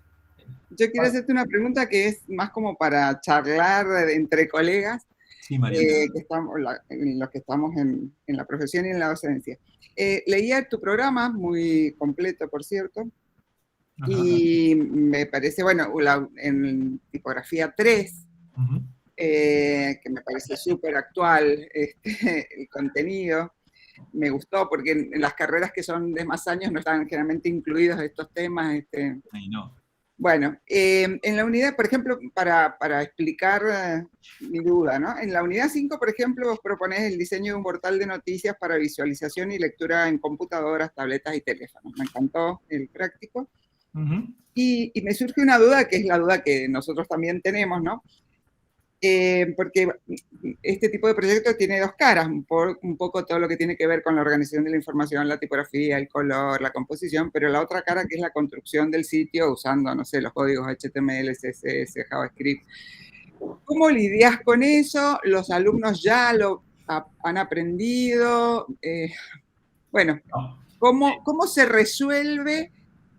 Yo quiero hacerte una pregunta que es más como para charlar entre colegas. Sí, María. Los que estamos en la profesión y en la docencia. Leía tu programa, muy completo, por cierto, y me parece, bueno, en tipografía 3, que me parece súper actual el contenido. Me gustó, porque en las carreras que son de más años no están generalmente incluidos estos temas. Ay, no. Bueno, en la unidad, por ejemplo, para explicar mi duda, ¿no? En la unidad 5, por ejemplo, vos proponés el diseño de un portal de noticias para visualización y lectura en computadoras, tabletas y teléfonos. Me encantó el práctico. Y me surge una duda, que es la duda que nosotros también tenemos, ¿no? Porque este tipo de proyecto tiene 2 caras, un poco todo lo que tiene que ver con la organización de la información, la tipografía, el color, la composición, pero la otra cara que es la construcción del sitio usando, no sé, los códigos HTML, CSS, JavaScript. ¿Cómo lidias con eso? ¿Los alumnos ya lo han aprendido? Bueno, ¿cómo se resuelve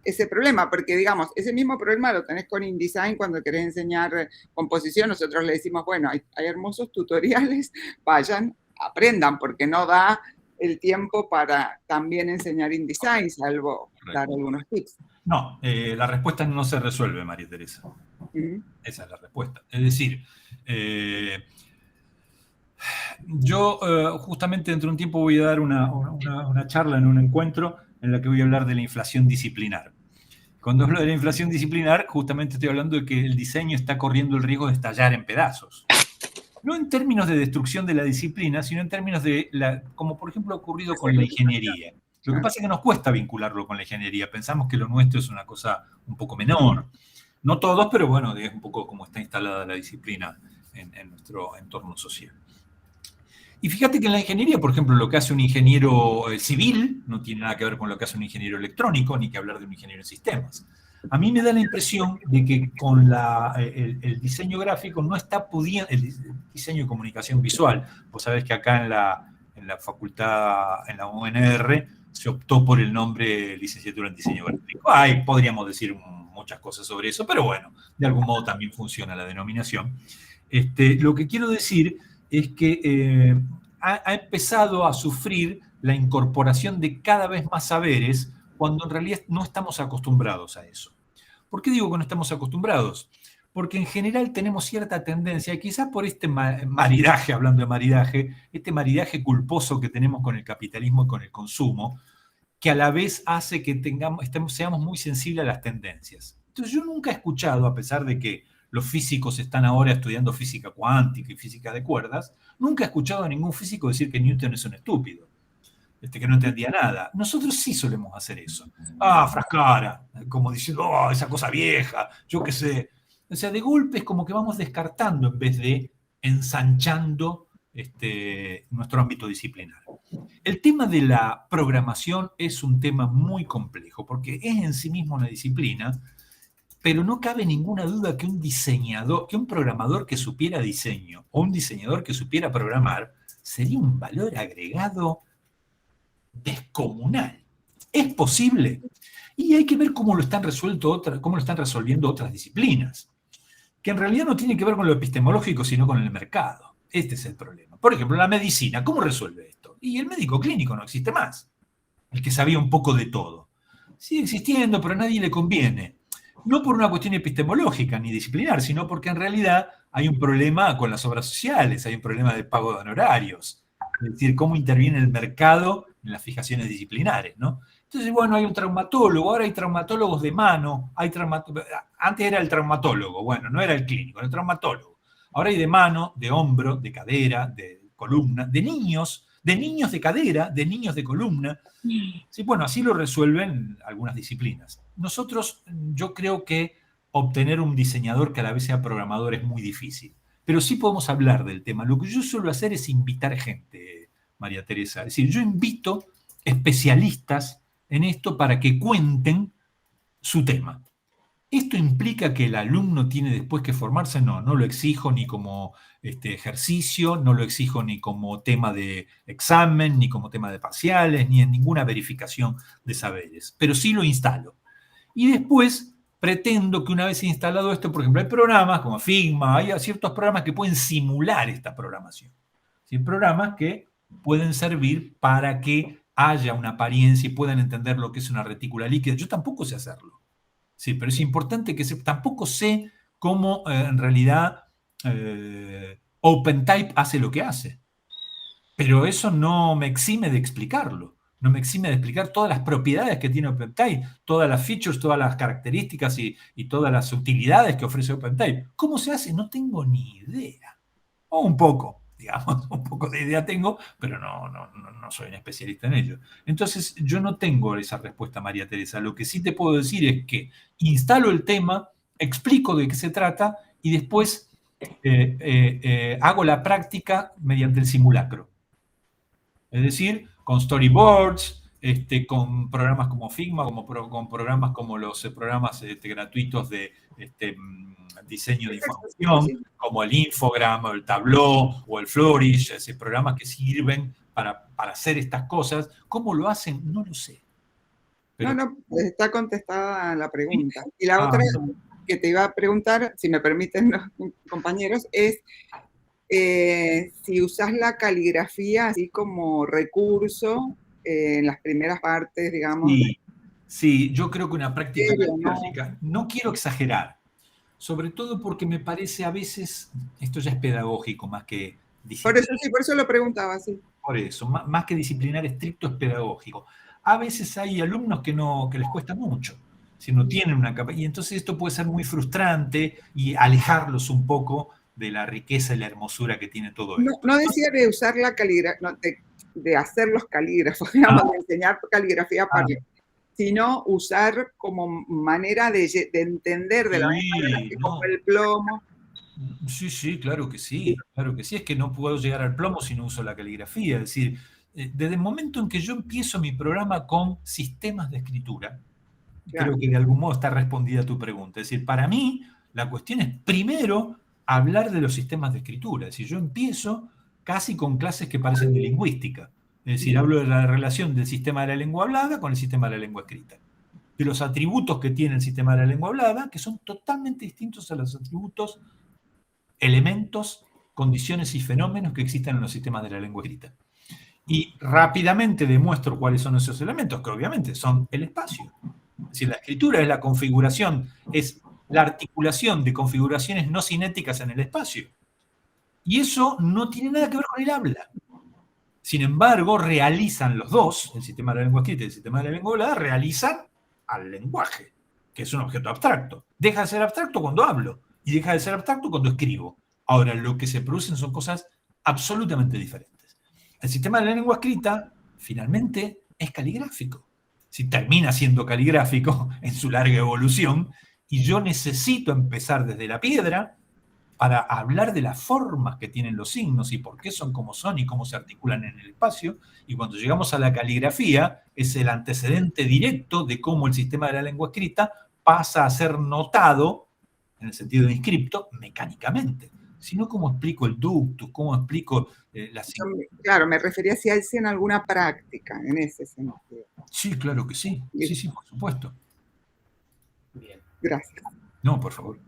ese problema? Porque, digamos, ese mismo problema lo tenés con InDesign cuando querés enseñar composición. Nosotros le decimos, bueno, hay hermosos tutoriales, vayan, aprendan, porque no da el tiempo para también enseñar InDesign, salvo dar algunos tips. No, la respuesta no se resuelve, María Teresa. Esa es la respuesta. Es decir, yo justamente dentro de un tiempo voy a dar una charla en un encuentro en la que voy a hablar de la inflación disciplinar. Cuando hablo de la inflación disciplinar, justamente estoy hablando de que el diseño está corriendo el riesgo de estallar en pedazos. no en términos de destrucción de la disciplina, sino en términos de, como por ejemplo ha ocurrido con la ingeniería. Lo que pasa es que nos cuesta vincularlo con la ingeniería. Pensamos que lo nuestro es una cosa un poco menor. No todos, pero bueno, es un poco como está instalada la disciplina en nuestro entorno social. Y fíjate que en la ingeniería, por ejemplo, lo que hace un ingeniero civil no tiene nada que ver con lo que hace un ingeniero electrónico, ni que hablar de un ingeniero en sistemas. A mí me da la impresión de que con el diseño gráfico no está pudiendo, el diseño de comunicación visual, vos sabés que acá en la facultad, en la UNR, se optó por el nombre licenciatura en diseño gráfico. Podríamos decir muchas cosas sobre eso, pero bueno, de algún modo también funciona la denominación. Lo que quiero decir es que ha empezado a sufrir la incorporación de cada vez más saberes cuando en realidad no estamos acostumbrados a eso. ¿Por qué digo que no estamos acostumbrados? Porque en general tenemos cierta tendencia, quizás por este maridaje, hablando de maridaje, este maridaje culposo que tenemos con el capitalismo y con el consumo, que a la vez hace que seamos muy sensibles a las tendencias. Entonces yo nunca he escuchado, a pesar de que los físicos están ahora estudiando física cuántica y física de cuerdas, nunca he escuchado a ningún físico decir que Newton es un estúpido, que no entendía nada. Nosotros sí solemos hacer eso. Frascara, como diciendo, esa cosa vieja, yo qué sé. O sea, de golpe es como que vamos descartando en vez de ensanchando nuestro ámbito disciplinar. El tema de la programación es un tema muy complejo, porque es en sí mismo una disciplina, pero no cabe ninguna duda que un diseñador, que un programador que supiera diseño o un diseñador que supiera programar sería un valor agregado descomunal. ¿Es posible? Y hay que ver cómo lo están resolviendo otras disciplinas, que en realidad no tiene que ver con lo epistemológico, sino con el mercado. Este es el problema. Por ejemplo, la medicina, ¿cómo resuelve esto? Y el médico clínico no existe más, el que sabía un poco de todo. Sigue existiendo, pero a nadie le conviene. No por una cuestión epistemológica ni disciplinar, sino porque en realidad hay un problema con las obras sociales, hay un problema de pago de honorarios. Es decir, cómo interviene el mercado en las fijaciones disciplinares, ¿no? Entonces, bueno, hay un traumatólogo, ahora hay traumatólogos de mano, antes era el traumatólogo, bueno, no era el clínico, era el traumatólogo. Ahora hay de mano, de hombro, de cadera, de columna, de niños de cadera, de niños de columna. Sí, bueno, así lo resuelven algunas disciplinas. Nosotros, yo creo que obtener un diseñador que a la vez sea programador es muy difícil, pero sí podemos hablar del tema. Lo que yo suelo hacer es invitar gente, María Teresa. Es decir, yo invito especialistas en esto para que cuenten su tema. ¿Esto implica que el alumno tiene después que formarse? No, no lo exijo ni como ejercicio, no lo exijo ni como tema de examen, ni como tema de parciales, ni en ninguna verificación de saberes, pero sí lo instalo. Y después pretendo que una vez instalado esto, por ejemplo, hay programas como Figma, hay ciertos programas que pueden simular esta programación. ¿Sí? Programas que pueden servir para que haya una apariencia y puedan entender lo que es una retícula líquida. Yo tampoco sé hacerlo. Sí, pero es importante que tampoco sé cómo en realidad OpenType hace lo que hace. Pero eso no me exime de explicarlo. No me exime de explicar todas las propiedades que tiene OpenType, todas las features, todas las características y todas las utilidades que ofrece OpenType. ¿Cómo se hace? No tengo ni idea. O un poco, digamos, un poco de idea tengo, pero no soy un especialista en ello. Entonces, yo no tengo esa respuesta, María Teresa. Lo que sí te puedo decir es que instalo el tema, explico de qué se trata y después hago la práctica mediante el simulacro. Es decir, con storyboards, con programas como Figma, con programas como los programas gratuitos de diseño de información, como el Infogram, o el Tableau, o el Flourish, programas que sirven para hacer estas cosas. ¿Cómo lo hacen? No lo sé. Pero... No, está contestada la pregunta. Y la otra que te iba a preguntar, si me permiten los compañeros, es si usás la caligrafía así como recurso en las primeras partes, digamos. Sí, yo creo que una práctica caligráfica, no quiero exagerar, sobre todo porque me parece a veces, esto ya es pedagógico más que disciplinar. Por eso lo preguntaba, sí. Por eso, más que disciplinar estricto es pedagógico. A veces hay alumnos que les cuesta mucho, si no tienen una capacidad, y entonces esto puede ser muy frustrante y alejarlos un poco de la riqueza y la hermosura que tiene todo No, esto. no decía de usar la caligrafía, no, de hacer los calígrafos, digamos, de enseñar caligrafía para, sino usar como manera de entender de la misma manera que como el plomo. Sí, sí, claro que sí, claro que sí. Es que no puedo llegar al plomo si no uso la caligrafía. Es decir, desde el momento en que yo empiezo mi programa con sistemas de escritura, Claro. creo que de algún modo está respondida tu pregunta. Es decir, para mí la cuestión es primero hablar de los sistemas de escritura. Es decir, yo empiezo casi con clases que parecen de lingüística. Es decir, hablo de la relación del sistema de la lengua hablada con el sistema de la lengua escrita. De los atributos que tiene el sistema de la lengua hablada, que son totalmente distintos a los atributos, elementos, condiciones y fenómenos que existen en los sistemas de la lengua escrita. Y rápidamente demuestro cuáles son esos elementos, que obviamente son el espacio. Es decir, la escritura es la configuración, es la articulación de configuraciones no cinéticas en el espacio. Y eso no tiene nada que ver con el habla. Sin embargo, realizan los dos, el sistema de la lengua escrita y el sistema de la lengua hablada, realizan al lenguaje, que es un objeto abstracto. Deja de ser abstracto cuando hablo y deja de ser abstracto cuando escribo. Ahora, lo que se producen son cosas absolutamente diferentes. El sistema de la lengua escrita, finalmente, es caligráfico. Si termina siendo caligráfico en su larga evolución, y yo necesito empezar desde la piedra para hablar de las formas que tienen los signos y por qué son como son y cómo se articulan en el espacio. Y cuando llegamos a la caligrafía, es el antecedente directo de cómo el sistema de la lengua escrita pasa a ser notado, en el sentido de inscripto, mecánicamente. Si no, ¿cómo explico el ductus? ¿Cómo explico la... Claro, me refería si hacen alguna práctica en ese sentido. Sí, claro que sí. Sí, sí, por supuesto. Bien. Gracias. No, por favor.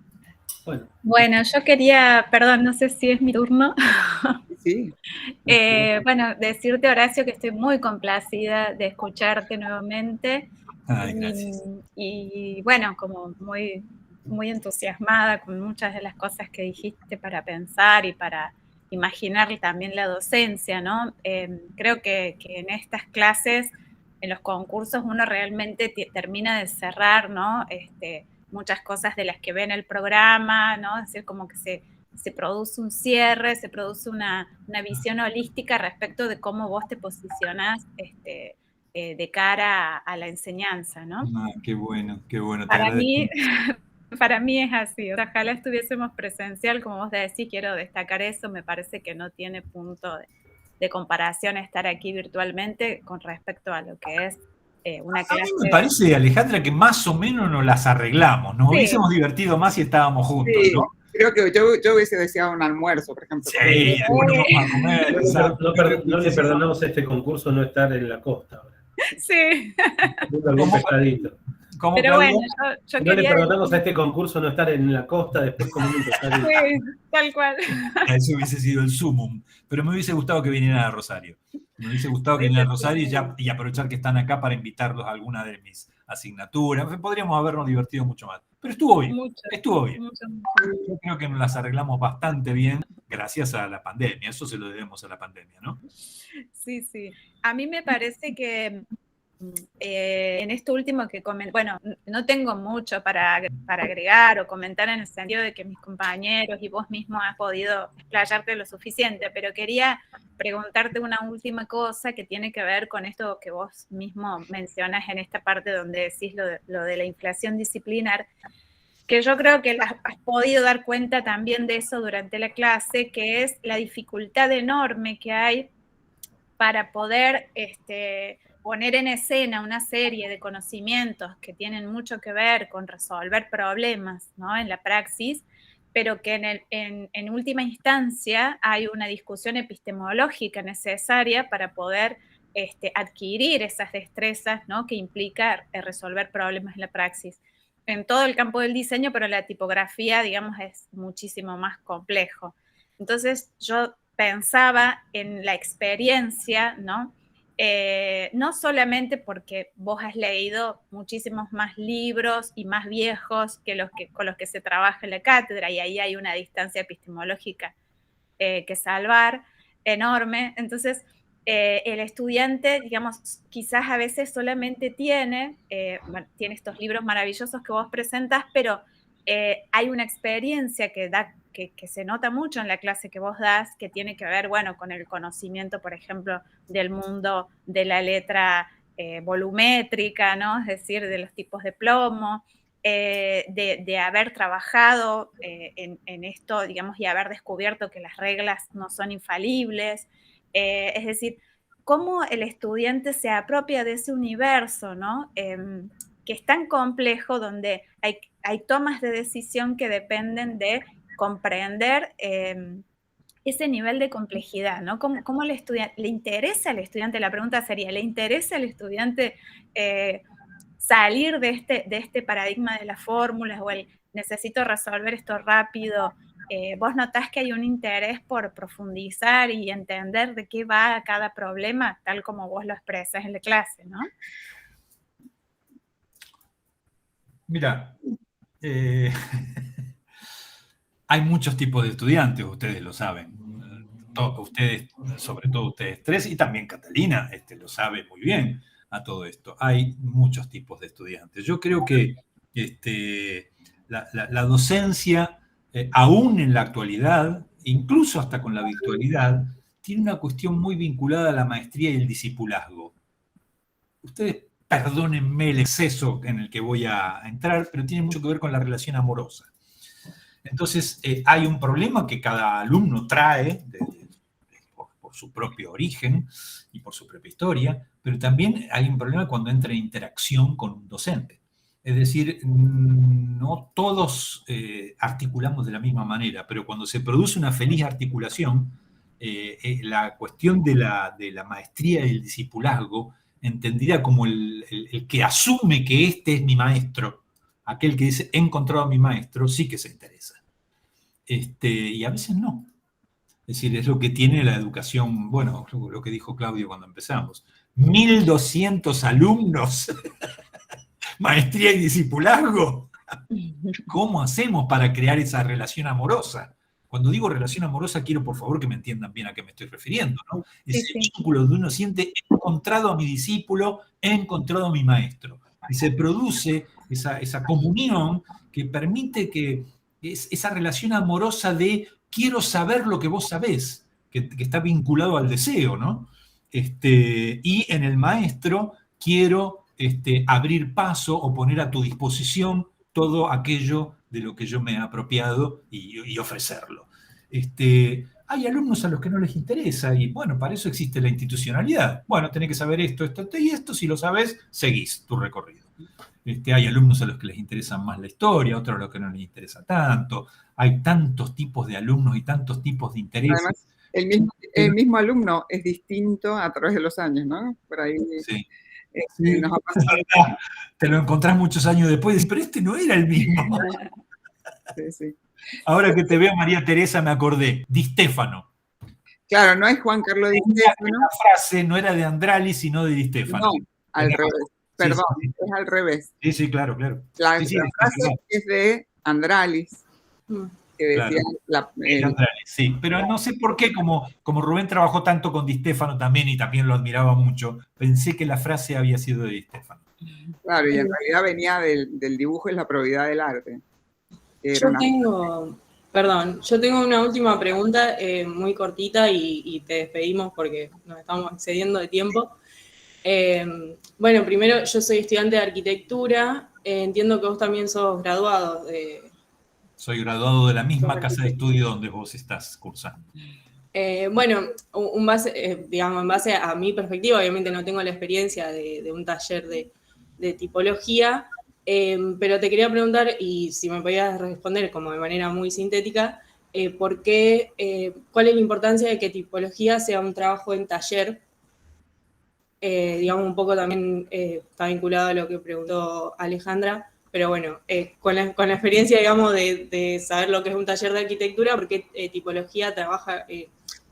Bueno, yo quería, perdón, no sé si es mi turno. Sí. Bueno, decirte, Horacio, que estoy muy complacida de escucharte nuevamente. Ay, gracias. Y bueno, como muy, muy entusiasmada con muchas de las cosas que dijiste para pensar y para imaginar también la docencia, ¿no? Creo que en estas clases, en los concursos, uno realmente termina de cerrar, ¿no? Muchas cosas de las que ve en el programa, ¿no? Es decir, como que se produce un cierre, se produce una visión holística respecto de cómo vos te posicionás de cara a la enseñanza, ¿no? Ah, qué bueno, qué bueno. Para mí es así. O sea, ojalá estuviésemos presencial, como vos decís, quiero destacar eso, me parece que no tiene punto de comparación estar aquí virtualmente con respecto a lo que es una clase. A mí me parece, Alejandra, que más o menos nos las arreglamos. Nos hubiésemos divertido más si estábamos juntos, sí, ¿no? Creo que yo hubiese deseado un almuerzo, por ejemplo. Sí, bueno, vamos a comer. No le perdonamos a este concurso no estar en la costa ahora. Sí. Bien pescadito. Pero bueno, yo no quería... le perdonamos a este concurso no estar en la costa después comiendo un pescadito. Sí, tal cual. Eso hubiese sido el sumum. Pero me hubiese gustado que vinieran a Rosario. Me hubiese gustado que vinieran a Rosario y aprovechar que están acá para invitarlos a alguna de mis asignaturas. Podríamos habernos divertido mucho más. Pero estuvo bien. Estuvo bien. Yo creo que nos las arreglamos bastante bien gracias a la pandemia. Eso se lo debemos a la pandemia, ¿no? Sí, sí. A mí me parece que en esto último que comenté, bueno, no tengo mucho para agregar o comentar en el sentido de que mis compañeros y vos mismo has podido explayarte lo suficiente, pero quería preguntarte una última cosa que tiene que ver con esto que vos mismo mencionas en esta parte donde decís lo de la inflación disciplinar, que yo creo que has podido dar cuenta también de eso durante la clase, que es la dificultad enorme que hay para poder poner en escena una serie de conocimientos que tienen mucho que ver con resolver problemas, ¿no? En la praxis, pero que en última instancia hay una discusión epistemológica necesaria para poder adquirir esas destrezas, ¿no? Que implica resolver problemas en la praxis. En todo el campo del diseño, pero la tipografía, digamos, es muchísimo más complejo. Entonces, yo pensaba en la experiencia, ¿no? No solamente porque vos has leído muchísimos más libros y más viejos que con los que se trabaja en la cátedra, y ahí hay una distancia epistemológica que salvar enorme. Entonces, el estudiante, digamos, quizás a veces solamente tiene estos libros maravillosos que vos presentás, pero hay una experiencia que que se nota mucho en la clase que vos das, que tiene que ver, bueno, con el conocimiento, por ejemplo, del mundo de la letra volumétrica, ¿no? Es decir, de los tipos de plomo, de haber trabajado en esto, digamos, y haber descubierto que las reglas no son infalibles. Es decir, cómo el estudiante se apropia de ese universo, ¿no? Que es tan complejo, donde hay tomas de decisión que dependen de comprender ese nivel de complejidad, ¿no? ¿Cómo le interesa al estudiante? La pregunta sería, ¿le interesa al estudiante salir de este paradigma de las fórmulas o el necesito resolver esto rápido? ¿Vos notás que hay un interés por profundizar y entender de qué va cada problema, tal como vos lo expresas en la clase, ¿no? Mira, hay muchos tipos de estudiantes, ustedes lo saben. Ustedes, sobre todo ustedes tres, y también Catalina lo sabe muy bien a todo esto. Hay muchos tipos de estudiantes. Yo creo que la docencia, aún en la actualidad, incluso hasta con la virtualidad, tiene una cuestión muy vinculada a la maestría y el discipulazgo. Ustedes perdónenme el exceso en el que voy a entrar, pero tiene mucho que ver con la relación amorosa. Entonces, hay un problema que cada alumno trae por su propio origen y por su propia historia, pero también hay un problema cuando entra en interacción con un docente. Es decir, no todos articulamos de la misma manera, pero cuando se produce una feliz articulación, la cuestión de la maestría y el discipulazgo, entendida como el que asume que este es mi maestro, aquel que dice, he encontrado a mi maestro, sí que se interesa. Y a veces no. Es decir, es lo que tiene la educación, bueno, lo que dijo Claudio cuando empezamos. 1.200 alumnos, maestría y discipulazgo. ¿Cómo hacemos para crear esa relación amorosa? Cuando digo relación amorosa, quiero por favor que me entiendan bien a qué me estoy refiriendo, ¿no? Ese vínculo donde uno siente, he encontrado a mi discípulo, he encontrado a mi maestro. Y se produce esa comunión que permite que esa relación amorosa de quiero saber lo que vos sabés, que está vinculado al deseo, ¿no? Y en el maestro quiero abrir paso o poner a tu disposición todo aquello de lo que yo me he apropiado y ofrecerlo. Hay alumnos a los que no les interesa y bueno, para eso existe la institucionalidad. Bueno, tenés que saber esto y esto, si lo sabés, seguís tu recorrido. Hay alumnos a los que les interesa más la historia, otros a los que no les interesa tanto. Hay tantos tipos de alumnos y tantos tipos de intereses. Además, el mismo alumno es distinto a través de los años, ¿no? Por ahí sí. Nos ha pasado. Te lo encontrás muchos años después, pero no era el mismo. Sí. Ahora que te veo, María Teresa, me acordé. Di Stéfano. Claro, no es Juan Carlos Di Stéfano. La frase no era de Andrali, sino de Di Stéfano. No, al revés. Perdón, sí. Es al revés. Sí, claro. La frase es de Andralis, que decía... Claro. Andralis, sí, pero no sé por qué, como Rubén trabajó tanto con Di Stéfano también, y también lo admiraba mucho, pensé que la frase había sido de Di Stéfano. Claro, y en realidad venía del dibujo y la probidad del arte. Yo tengo una última pregunta muy cortita y te despedimos porque nos estamos excediendo de tiempo. Bueno, primero, yo soy estudiante de arquitectura, entiendo que vos también sos graduado. Soy graduado de la misma casa de estudio donde vos estás cursando. Bueno, en base a mi perspectiva, obviamente no tengo la experiencia de un taller de tipología, pero te quería preguntar, y si me podías responder como de manera muy sintética, ¿por qué, cuál es la importancia de que tipología sea un trabajo en taller? Digamos, un poco también está vinculado a lo que preguntó Alejandra, pero bueno, con la experiencia, digamos, de saber lo que es un taller de arquitectura, ¿por qué tipología trabaja,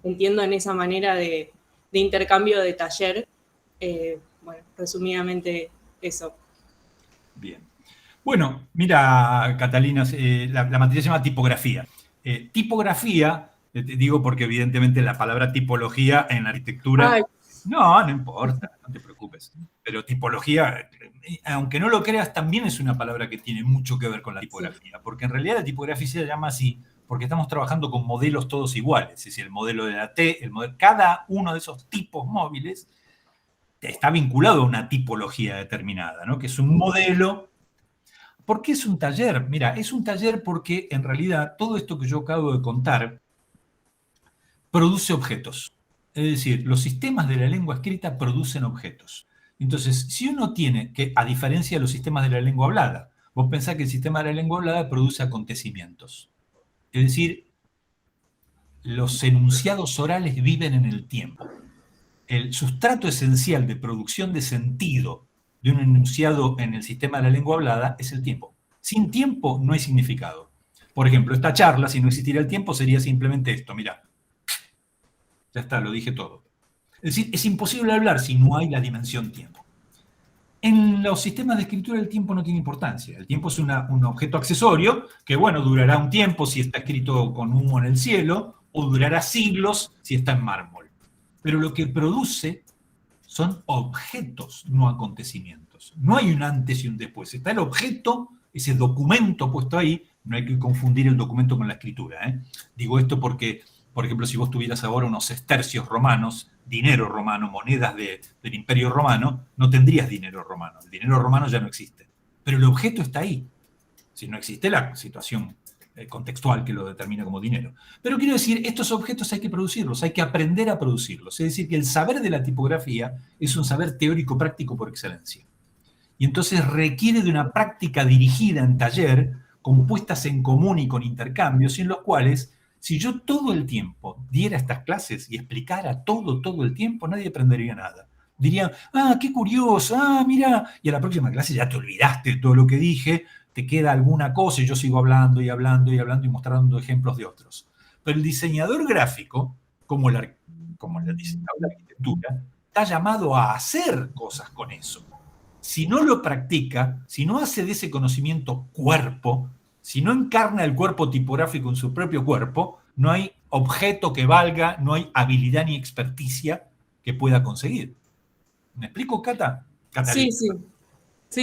entiendo, en esa manera de intercambio de taller? Bueno, resumidamente eso. Bien. Bueno, mira, Catalina, la materia se llama tipografía. Tipografía, te digo porque evidentemente la palabra tipología en la arquitectura... Ay. No importa, no te preocupes. Pero tipología, aunque no lo creas, también es una palabra que tiene mucho que ver con la tipografía, porque en realidad la tipografía se llama así porque estamos trabajando con modelos todos iguales, es decir, el modelo de la T, cada uno de esos tipos móviles está vinculado a una tipología determinada, ¿no? Que es un modelo. ¿Por qué es un taller? Mira, es un taller porque en realidad todo esto que yo acabo de contar produce objetos. Es decir, los sistemas de la lengua escrita producen objetos. Entonces, si uno tiene que, a diferencia de los sistemas de la lengua hablada, vos pensás que el sistema de la lengua hablada produce acontecimientos. Es decir, los enunciados orales viven en el tiempo. El sustrato esencial de producción de sentido de un enunciado en el sistema de la lengua hablada es el tiempo. Sin tiempo no hay significado. Por ejemplo, esta charla, si no existiera el tiempo, sería simplemente esto, mirá. Ya está, lo dije todo. Es decir, es imposible hablar si no hay la dimensión tiempo. En los sistemas de escritura el tiempo no tiene importancia. El tiempo es un objeto accesorio que, bueno, durará un tiempo si está escrito con humo en el cielo o durará siglos si está en mármol. Pero lo que produce son objetos, no acontecimientos. No hay un antes y un después. Está el objeto, ese documento puesto ahí. No hay que confundir el documento con la escritura, ¿eh? Digo esto porque, por ejemplo, si vos tuvieras ahora unos sestercios romanos, dinero romano, monedas del Imperio Romano, no tendrías dinero romano. El dinero romano ya no existe. Pero el objeto está ahí. Si no existe la situación contextual que lo determina como dinero. Pero quiero decir, estos objetos hay que producirlos, hay que aprender a producirlos. Es decir, que el saber de la tipografía es un saber teórico práctico por excelencia. Y entonces requiere de una práctica dirigida en taller, con puestas en común y con intercambios, en los cuales, si yo todo el tiempo diera estas clases y explicara todo el tiempo, nadie aprendería nada. Dirían, qué curioso, mira, y a la próxima clase ya te olvidaste de todo lo que dije, te queda alguna cosa y yo sigo hablando y hablando y hablando y mostrando ejemplos de otros. Pero el diseñador gráfico, como el diseñador de arquitectura, está llamado a hacer cosas con eso. Si no lo practica, si no hace de ese conocimiento cuerpo, si no encarna el cuerpo tipográfico en su propio cuerpo, no hay objeto que valga, no hay habilidad ni experticia que pueda conseguir. ¿Me explico, Cata? Sí,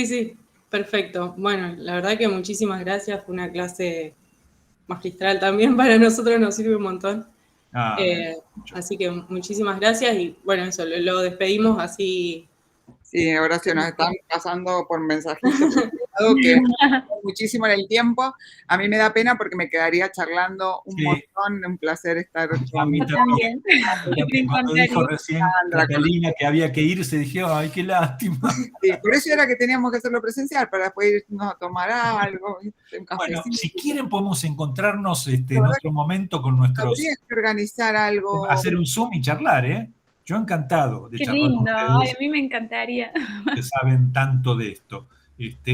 sí, perfecto. Bueno, la verdad que muchísimas gracias, fue una clase magistral también para nosotros, nos sirve un montón. Así que muchísimas gracias y bueno, eso, lo despedimos así. Sí, Horacio, nos están pasando por mensajitos que muchísimo en el tiempo. A mí me da pena porque me quedaría charlando un montón, un placer estar con mí también. Cuando dijo recién Catalina que había que irse, dije, ay, qué lástima. Sí, por eso era que teníamos que hacerlo presencial, para después irnos a tomar algo, un cafecito. Bueno, si quieren podemos encontrarnos en otro momento con nuestros... Habría que organizar algo. Hacer un Zoom y charlar, ¿eh? Yo encantado de charlar con ustedes. Qué lindo, a mí me encantaría. Que saben tanto de esto.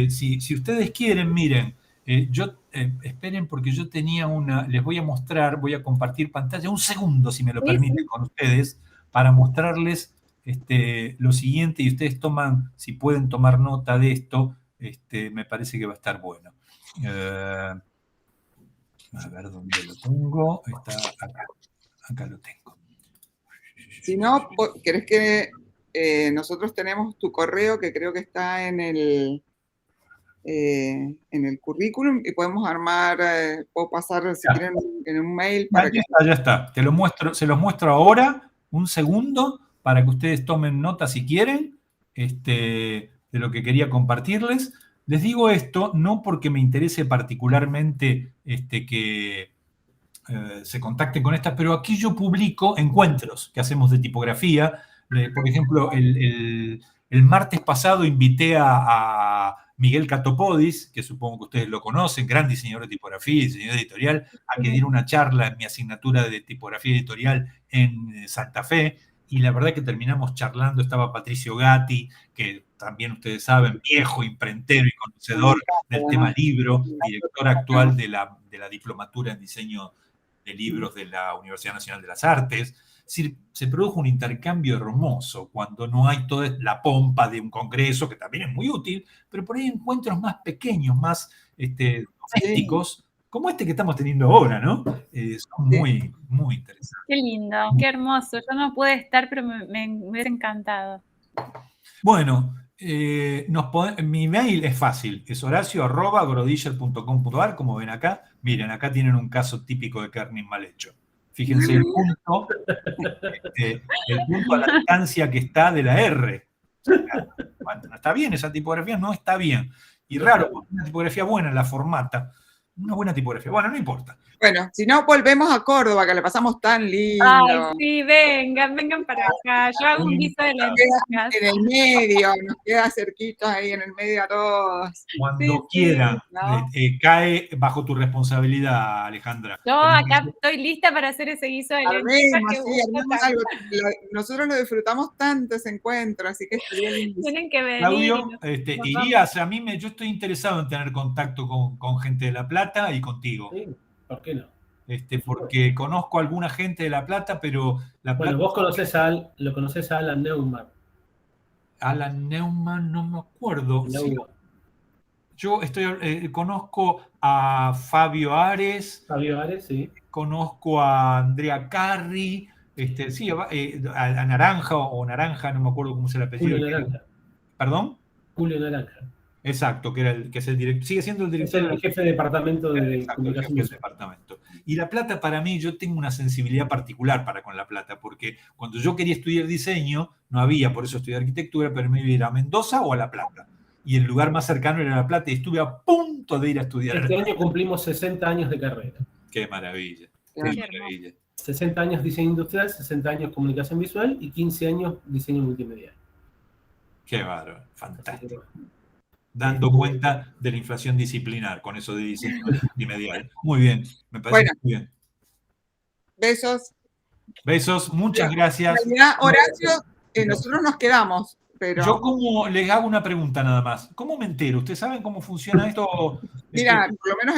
Si ustedes quieren, miren, esperen porque yo tenía les voy a mostrar, voy a compartir pantalla, un segundo, si me lo permiten, con ustedes, para mostrarles lo siguiente, y ustedes si pueden tomar nota de esto, me parece que va a estar bueno. A ver dónde lo tengo. Está acá lo tengo. Si no, ¿querés que nosotros tenemos tu correo, que creo que está en el currículum, y podemos armar, puedo pasar si quieren en un mail para ya está. Se los muestro ahora, un segundo, para que ustedes tomen nota si quieren, de lo que quería compartirles. Les digo esto no porque me interese particularmente que se contacten con estas, pero aquí yo publico encuentros que hacemos de tipografía. Por ejemplo, el martes pasado invité a Miguel Catopodis, que supongo que ustedes lo conocen, gran diseñador de tipografía y diseñador editorial, a que diera una charla en mi asignatura de tipografía editorial en Santa Fe, y la verdad que terminamos charlando. Estaba Patricio Gatti, que también ustedes saben, viejo imprentero y conocedor del tema libro, director actual de la diplomatura en diseño de libros de la Universidad Nacional de las Artes. Es decir, se produjo un intercambio hermoso cuando no hay toda la pompa de un congreso, que también es muy útil, pero por ahí encuentros más pequeños, más domésticos, como este que estamos teniendo ahora, ¿no? Son muy, muy interesantes. Qué lindo, qué hermoso. Yo no pude estar, pero me hubiera encantado. Bueno, Mi mail es fácil, es horacio@grodiller.com.ar, como ven acá. Miren, acá tienen un caso típico de kerning mal hecho. Fíjense el punto a la distancia que está de la R. O sea, bueno, no está bien, esa tipografía no está bien. Y raro, porque una tipografía buena la formata. Una buena tipografía. Bueno, no importa. Bueno, si no, volvemos a Córdoba, que le pasamos tan lindo. Ay, sí, vengan para acá. Yo hago un guiso de lentejas. En el medio, nos queda cerquita ahí en el medio a todos. Cuando quieran, ¿no? cae bajo tu responsabilidad, Alejandra. Yo acá estoy lista para hacer ese guiso de lentejas. Armemos, sí, armemos algo. Nosotros lo disfrutamos tanto ese encuentro, así que estaría lindo. Tienen que venir. Claudio, irías, yo estoy interesado en tener contacto con gente de La Plata y contigo. Sí, ¿por qué no? Porque conozco a alguna gente de La Plata, pero La Plata... Bueno, vos lo conocés a Alan Neumann. Alan Neumann, no me acuerdo. Sí, yo conozco a Fabio Ares. Fabio Ares, sí. Conozco a Andrea Carri, sí, a Naranja o Naranja, no me acuerdo cómo se le apellido. Julio Naranja. ¿Perdón? Julio Naranja. Exacto, que es el director, sigue siendo el director. Es el jefe de departamento de comunicación. Jefe del departamento. Y La Plata, para mí, yo tengo una sensibilidad particular con La Plata, porque cuando yo quería estudiar diseño, no había, por eso estudié arquitectura, pero me iba a ir a Mendoza o a La Plata. Y el lugar más cercano era La Plata, y estuve a punto de ir a estudiar. Este año cumplimos 60 años de carrera. Qué maravilla. Qué maravilla. 60 años diseño industrial, 60 años comunicación visual y 15 años diseño multimedia. Qué bárbaro, fantástico. Dando cuenta de la inflación disciplinar con eso de diseño multimedial. Muy bien, me parece muy bien. Besos. Besos, muchas gracias. En realidad, Horacio, nosotros nos quedamos, pero... Yo les hago una pregunta nada más. ¿Cómo me entero? ¿Ustedes saben cómo funciona esto? Mira, por lo menos